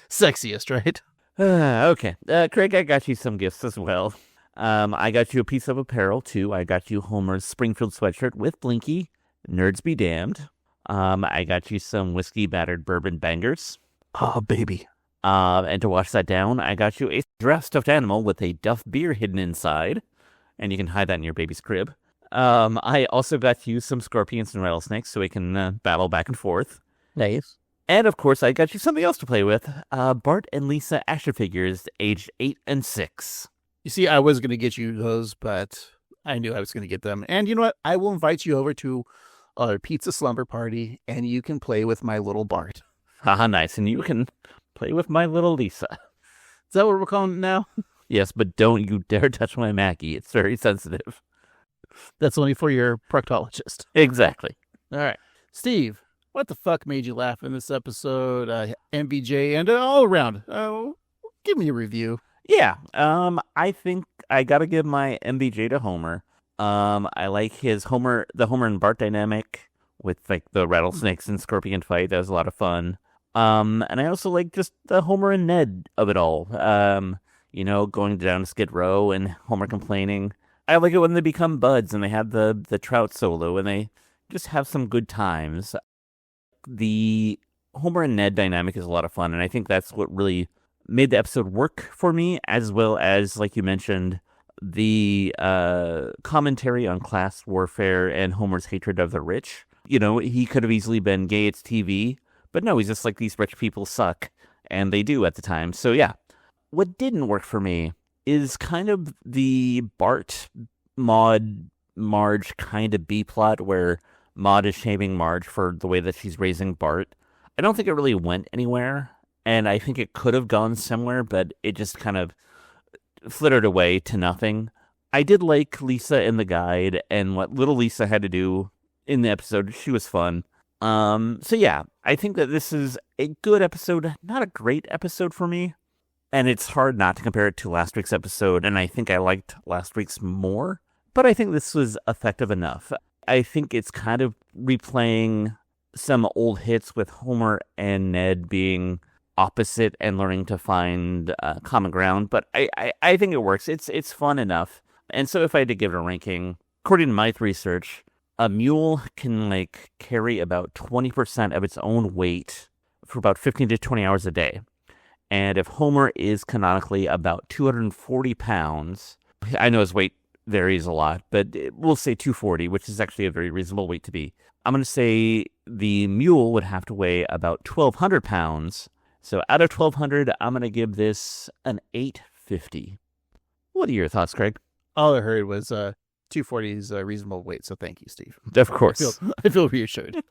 Sexiest, right?
Okay. Craig, I got you some gifts as well. I got you a piece of apparel, too. I got you Homer's Springfield sweatshirt with Blinky. Nerds be damned. I got you some whiskey-battered bourbon bangers.
Oh, baby.
And to wash that down, I got you a giraffe stuffed animal with a Duff beer hidden inside. And you can hide that in your baby's crib. I also got you some scorpions and rattlesnakes so we can battle back and forth.
Nice.
And, of course, I got you something else to play with. Bart and Lisa action figures, aged 8 and 6.
You see, I was going to get you those, but I knew I was going to get them. And you know what? I will invite you over to our pizza slumber party, and you can play with my little Bart.
Haha, nice. And you can play with my little Lisa.
Is that what we're calling it now?
Yes, but don't you dare touch my Mackie. It's very sensitive.
That's only for your proctologist.
Exactly.
All right. Steve, what the fuck made you laugh in this episode? MBJ and all around. Give me a review.
Yeah. I think I got to give my MBJ to Homer. I like the Homer and Bart dynamic with the rattlesnakes and scorpion fight. That was a lot of fun. And I also like just the Homer and Ned of it all. Going down to Skid Row and Homer complaining. I like it when they become buds and they have the trout solo and they just have some good times. The Homer and Ned dynamic is a lot of fun, and I think that's what really made the episode work for me, as well as, like you mentioned, the commentary on class warfare and Homer's hatred of the rich. He could have easily been gay, it's TV, but no, he's just like, these rich people suck, and they do at the time. So yeah, what didn't work for me is kind of the Bart, Maude, Marge kind of B-plot where Maude is shaming Marge for the way that she's raising Bart. I don't think it really went anywhere, and I think it could have gone somewhere, but it just kind of flittered away to nothing. I did like Lisa in the guide, and what little Lisa had to do in the episode. She was fun. So yeah, I think that this is a good episode, not a great episode for me. And it's hard not to compare it to last week's episode, and I think I liked last week's more. But I think this was effective enough. I think it's kind of replaying some old hits with Homer and Ned being opposite and learning to find common ground. But I think it works. It's fun enough. And so if I had to give it a ranking, according to my research, a mule can like carry about 20% of its own weight for about 15 to 20 hours a day. And if Homer is canonically about 240 pounds, I know his weight varies a lot, but we'll say 240, which is actually a very reasonable weight to be. I'm going to say the mule would have to weigh about 1,200 pounds. So out of 1,200, I'm going to give this an 850. What are your thoughts, Craig?
All I heard was 240 is a reasonable weight, so thank you, Steve.
Of course.
I feel reassured.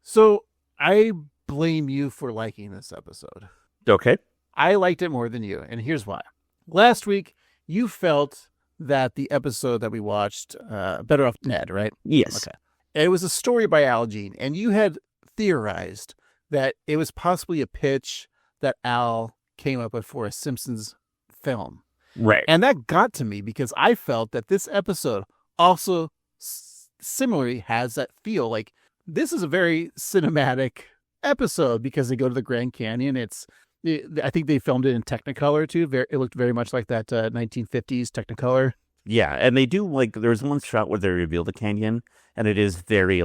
So I blame you for liking this episode.
Okay.
I liked it more than you, and here's why. Last week, you felt that the episode that we watched, Better Off Ned, right?
Yes.
Okay. It was a story by Al Jean, and you had theorized that it was possibly a pitch that Al came up with for a Simpsons film.
Right.
And that got to me because I felt that this episode also similarly has that feel. Like, this is a very cinematic episode because they go to the Grand Canyon. I think they filmed it in Technicolor too. It looked very much like that 1950s Technicolor.
Yeah, and they do, like, there's one shot where they reveal the canyon, and it is very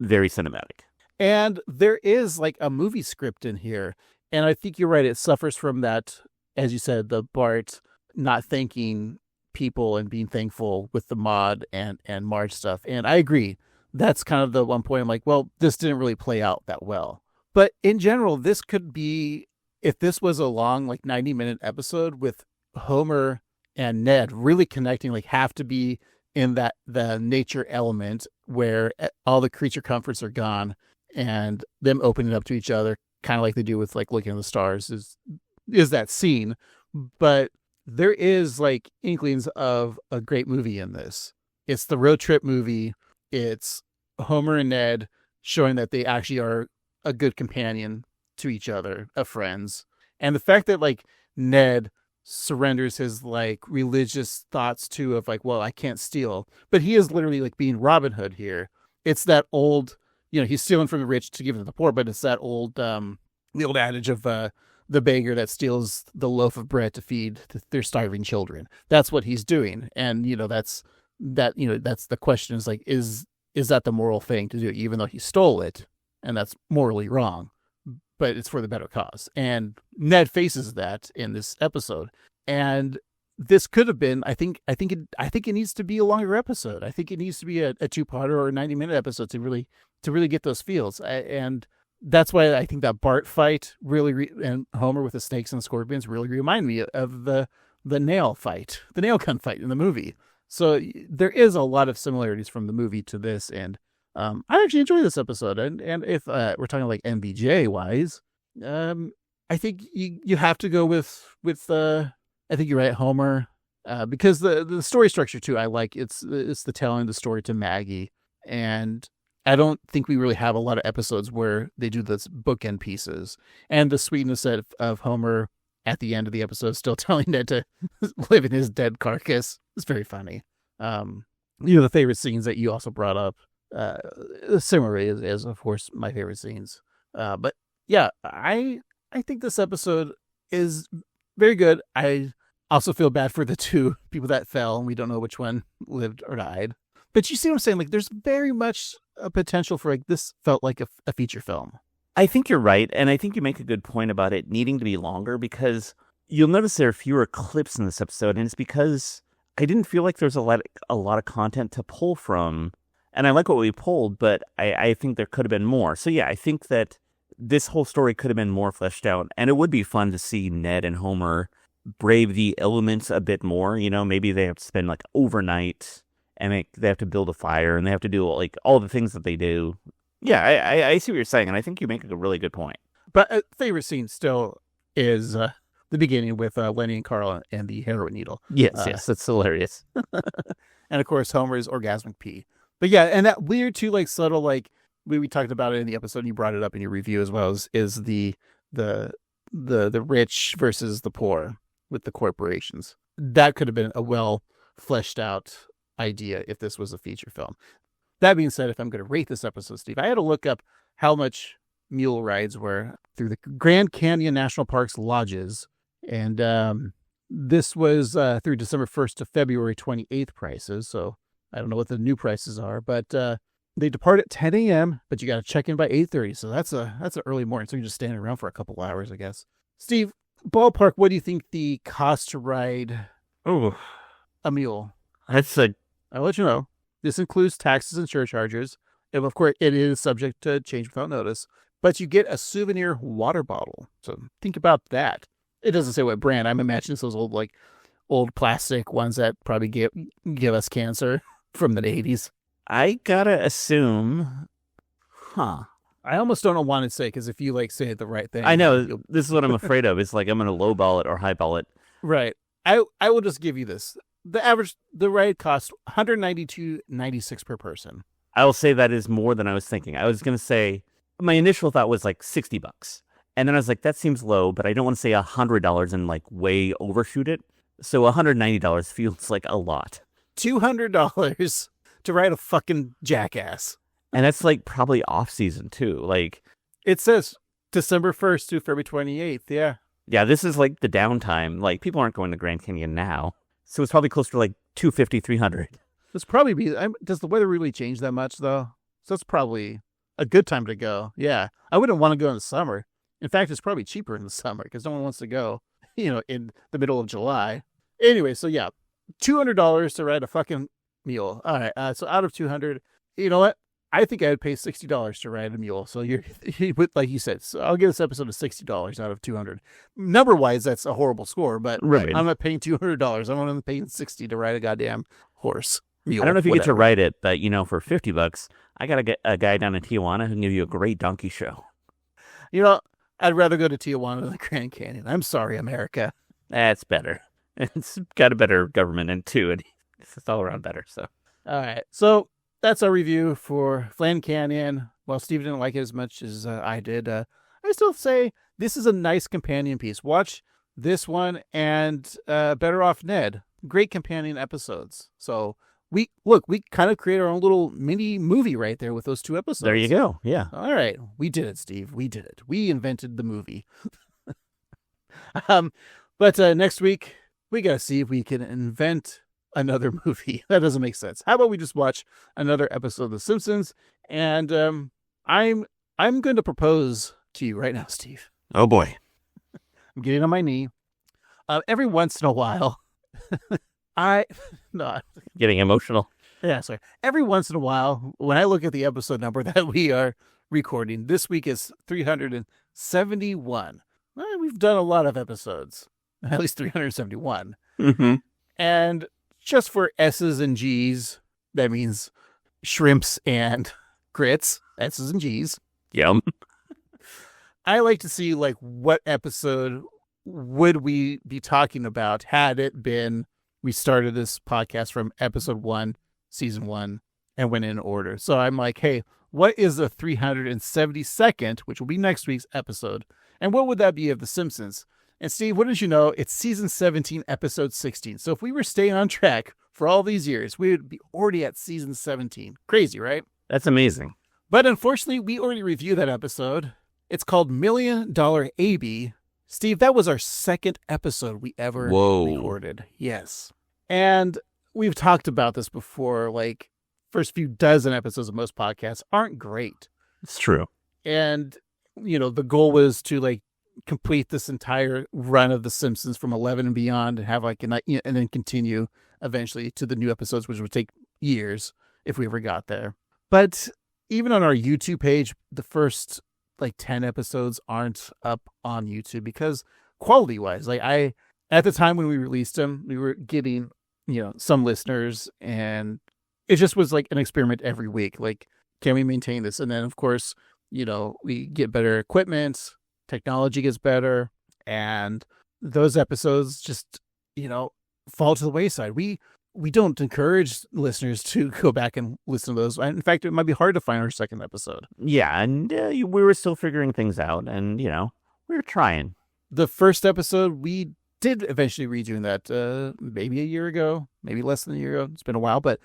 cinematic.
And there is, like, a movie script in here. And I think you're right. It suffers from that, as you said, the Bart not thanking people and being thankful with the Maude and Marge stuff. And I agree. That's kind of the one point I'm like, well, this didn't really play out that well. But in general, this could be, if this was a long, like, 90-minute episode with Homer and Ned really connecting, like, have to be in the nature element where all the creature comforts are gone and them opening up to each other, kind of like they do with, like, Looking at the Stars is that scene. But there is, like, inklings of a great movie in this. It's the road trip movie. It's Homer and Ned showing that they actually are a good companion to each other, of friends. And the fact that, like, Ned surrenders his, like, religious thoughts too of, like, well, I can't steal, but he is literally, like, being Robin Hood here. It's that old, he's stealing from the rich to give to the poor, but it's that old, the old adage of the beggar that steals the loaf of bread to feed their starving children. That's what he's doing. And, that's the question is, like, is that the moral thing to do, even though he stole it and that's morally wrong? But it's for the better cause. And Ned faces that in this episode. And this could have been, I think it needs to be a longer episode. I think it needs to be a 2-parter or a 90-minute episode to really get those feels. And that's why I think that Bart fight really, and Homer with the snakes and the scorpions really remind me of the nail fight, the nail gun fight in the movie. So there is a lot of similarities from the movie to this. And I actually enjoy this episode, and if we're talking like MVJ wise, I think you have to go with I think you're right, Homer, because the story structure too I like. It's the telling the story to Maggie, and I don't think we really have a lot of episodes where they do this bookend pieces, and the sweetness of Homer at the end of the episode still telling Ned to live in his dead carcass is very funny. The favorite scenes that you also brought up. Similarly is of course my favorite scenes. But yeah, I think this episode is very good. I also feel bad for the two people that fell, and we don't know which one lived or died. But you see what I'm saying? Like, there's very much a potential for, like, this felt like a feature film.
I think you're right, and I think you make a good point about it needing to be longer, because you'll notice there are fewer clips in this episode, and it's because I didn't feel like there's a lot of content to pull from. And I like what we pulled, but I think there could have been more. So yeah, I think that this whole story could have been more fleshed out. And it would be fun to see Ned and Homer brave the elements a bit more. Maybe they have to spend, like, overnight, and they have to build a fire, and they have to do, like, all the things that they do. Yeah, I see what you're saying, and I think you make a really good point.
But favorite scene still is the beginning with Lenny and Carl and the heroin needle.
Yes, that's hilarious.
And of course, Homer's orgasmic pee. But yeah, and that weird too, like, subtle, like, we talked about it in the episode, and you brought it up in your review as well, is the rich versus the poor with the corporations. That could have been a well fleshed out idea if this was a feature film. That being said, if I'm going to rate this episode, Steve, I had to look up how much
mule rides were through the Grand Canyon National Park's lodges. And this was through December 1st to February 28th prices. So I don't know what the new prices are, but they depart at 10 a.m., but you got to check in by 8:30. So that's an early morning. So you're just standing around for a couple hours, I guess. Steve, ballpark, what do you think the cost to ride a mule? I'll let you know. This includes taxes and surcharges. And of course, it is subject to change without notice. But you get a souvenir water bottle. So think about that. It doesn't say what brand. I'm imagining it's those old plastic ones that probably give us cancer from the 80s.
I gotta assume,
I almost don't want to say, because if you say the right thing.
I know, this is what I'm afraid of. It's like I'm going to lowball it or highball it.
Right. I will just give you this. The ride costs $192.96 per person.
I will say that is more than I was thinking. I was going to say, my initial thought was like $60. And then I was like, that seems low, but I don't want to say $100 and way overshoot it. So $190 feels like a lot.
$200 to ride a fucking jackass.
And that's probably off season too.
It says December 1st to February 28th. Yeah.
Yeah, this is the downtime. People aren't going to Grand Canyon now. So it's probably closer to $250, $300.
This probably be. Does the weather really change that much though? So it's probably a good time to go. Yeah, I wouldn't want to go in the summer. In fact, it's probably cheaper in the summer because no one wants to go, in the middle of July. Anyway, so yeah, $200 to ride a fucking mule. All right, so out of $200, you know what? I think I'd pay $60 to ride a mule. So you're like you said. So I'll give this episode a $60 out of $200. Number wise, that's a horrible score, but
right.
I'm not paying $200. I'm only paying $60 to ride a goddamn horse. Mule,
I don't know if you
whatever.
get to ride it, but for $50, I got a guy down in Tijuana who can give you a great donkey show.
I'd rather go to Tijuana than the Grand Canyon. I'm sorry, America.
That's better. It's got a better government in too, and it's all around better. So,
all right. So that's our review for Fland Canyon. While Steve didn't like it as much as I did, I still say this is a nice companion piece. Watch this one and Better Off Ned. Great companion episodes. So we kind of create our own little mini movie right there with those two episodes.
There you go. Yeah.
All right. We did it, Steve. We did it. We invented the movie. But next week, we got to see if we can invent another movie. That doesn't make sense. How about we just watch another episode of The Simpsons? And I'm going to propose to you right now, Steve.
Oh, boy.
I'm getting on my knee. Every once in a while,
Getting emotional.
Yeah, sorry. Every once in a while, when I look at the episode number that we are recording, this week is 371. We've done a lot of episodes, at least 371.
Mm-hmm.
And just for S's and G's, that means shrimps and grits, S's and G's.
Yum.
I like to see what episode would we be talking about had it been we started this podcast from episode 1, season 1, and went in order. So I'm like, hey, what is the 372nd, which will be next week's episode? And what would that be of The Simpsons? And Steve, what did you know? It's season 17, episode 16. So if we were staying on track for all these years, we would be already at season 17. Crazy, right?
That's amazing.
But unfortunately, we already reviewed that episode. It's called $1 Million Abie. Steve, that was our second episode we ever recorded. Yes. And we've talked about this before. First few dozen episodes of most podcasts aren't great.
It's true.
And, the goal was to complete this entire run of The Simpsons from 11 and beyond and have and then continue eventually to the new episodes, which would take years if we ever got there. But even on our YouTube page, the first 10 episodes aren't up on YouTube because quality wise, at the time when we released them, we were getting, some listeners, and it just was an experiment every week. Can we maintain this? And then of course, we get better equipment, technology gets better, and those episodes just, fall to the wayside. We don't encourage listeners to go back and listen to those. In fact, it might be hard to find our second episode.
Yeah, and we were still figuring things out, and, we were trying.
The first episode, we did eventually redoing that maybe a year ago, maybe less than a year ago. It's been a while, but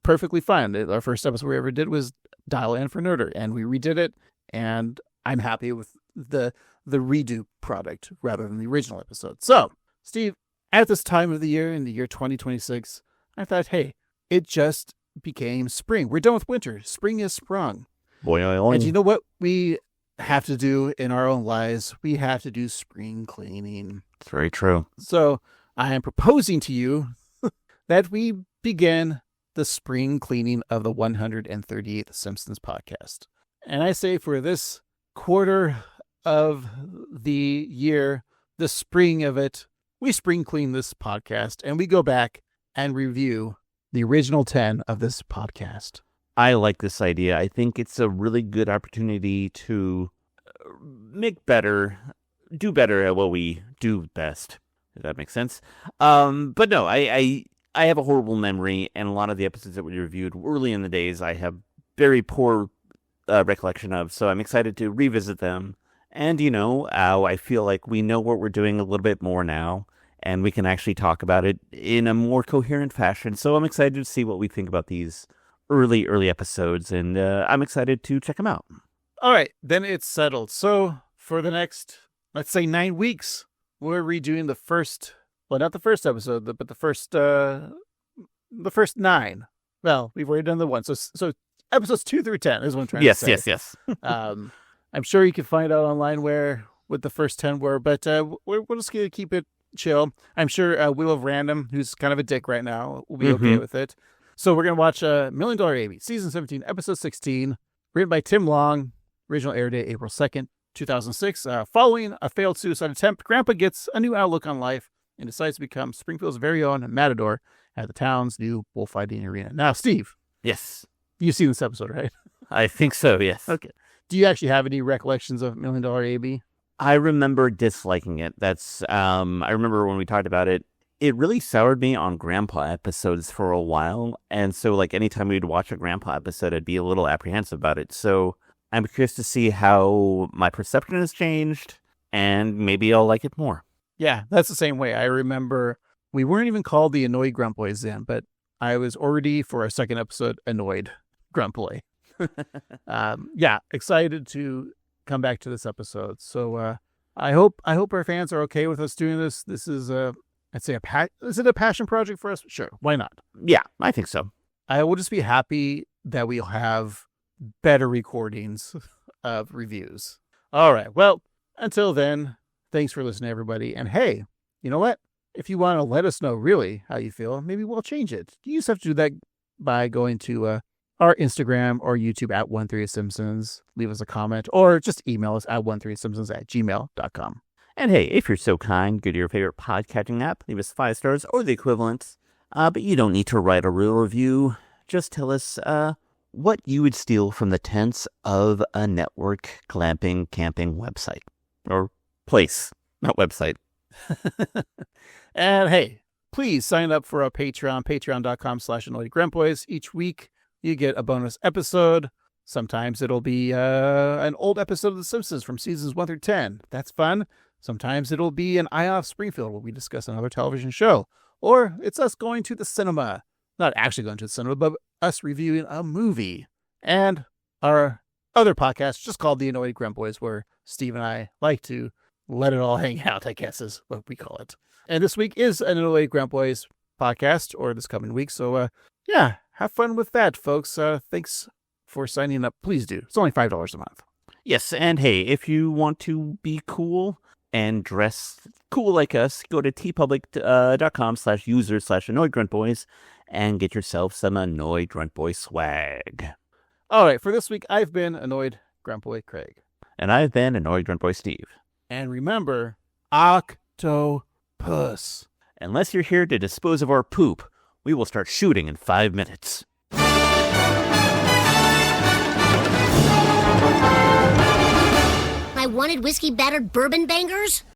perfectly fine. Our first episode we ever did was Dial In for Nerder, and we redid it, and
I'm happy with the redo product rather than the original episode. So, Steve, at this time of the year, in the year 2026, I thought, hey, it just became spring. We're done with winter. Spring is sprung. And you know what we have to do in our own lives? We have to do spring cleaning.
It's very true.
So I am proposing to you that we begin the spring cleaning of the 138th Simpsons podcast. And I say for this quarter of the year, the spring of it, we spring clean this podcast and we go back and review the original 10 of this podcast.
I like this idea. I think it's a really good opportunity to make better, do better at what we do best. If that makes sense. But no, I have a horrible memory, and a lot of the episodes that we reviewed early in the days, I have very poor recollection of. So I'm excited to revisit them. And, I feel like we know what we're doing a little bit more now, and we can actually talk about it in a more coherent fashion. So I'm excited to see what we think about these early episodes, and I'm excited to check them out.
All right, then it's settled. So for the next, let's say 9 weeks, we're redoing the first, well, not the first episode, but the first 9. Well, we've already done the one. So episodes 2 through 10 is what I'm trying to say.
Yes.
I'm sure you can find out online what the first 10 were, but we're just going to keep it chill. I'm sure Wheel of Random, who's kind of a dick right now, will be okay with it. So we're going to watch $1 Million Abie, Season 17, Episode 16, written by Tim Long, original air date April 2nd, 2006. Following a failed suicide attempt, Grandpa gets a new outlook on life and decides to become Springfield's very own matador at the town's new bullfighting arena. Now, Steve.
Yes.
You've seen this episode, right?
I think so, yes.
Okay. Do you actually have any recollections of $1 Million Abie?
I remember disliking it. That's I remember when we talked about it, it really soured me on Grandpa episodes for a while. And so, like, anytime we'd watch a Grandpa episode, I'd be a little apprehensive about it. So I'm curious to see how my perception has changed, and maybe I'll like it more.
Yeah, that's the same way. I remember we weren't even called the Annoyed Grunt Boys then, but I was already, for our second episode, Annoyed Grunt Boy. Yeah, excited to come back to this episode. So I hope our fans are okay with us doing this. This is I'd say is it a passion project for us? Sure, why not?
Yeah, I think so.
I will just be happy that we'll have better recordings of reviews. All right. Well, until then, thanks for listening, everybody. And hey, you know what? If you want to let us know really how you feel, maybe we'll change it. You just have to do that by going to our Instagram or YouTube at 138simpsons. Leave us a comment or just email us at 138simpsons@gmail.com.
And hey, if you're so kind, go to your favorite podcatching app, leave us 5 stars or the equivalent. But you don't need to write a real review. Just tell us what you would steal from the tents of a network glamping camping website. Or place, not website.
And hey, please sign up for our Patreon, patreon.com/AnnoyedGruntBoys. Each week you get a bonus episode. Sometimes it'll be an old episode of The Simpsons from seasons 1 through 10. That's fun. Sometimes it'll be an Eye Off Springfield where we discuss another television show. Or it's us going to the cinema. Not actually going to the cinema, but us reviewing a movie. And our other podcast, just called The Annoyed Grunt Boys, where Steve and I like to let it all hang out, I guess is what we call it. And this week is an Annoyed Grunt Boys podcast, or this coming week. So, yeah, have fun with that, folks. Thanks for signing up. Please do. It's only $5 a month.
Yes, and hey, if you want to be cool and dress cool like us, go to tpublic.com/user/AnnoyedGruntBoys and get yourself some Annoyed Grunt Boy swag.
All right, for this week, I've been Annoyed Grunt Boy Craig.
And I've been Annoyed Grunt Boy Steve.
And remember, octopus.
Unless you're here to dispose of our poop, we will start shooting in 5 minutes.
I wanted whiskey-battered bourbon bangers?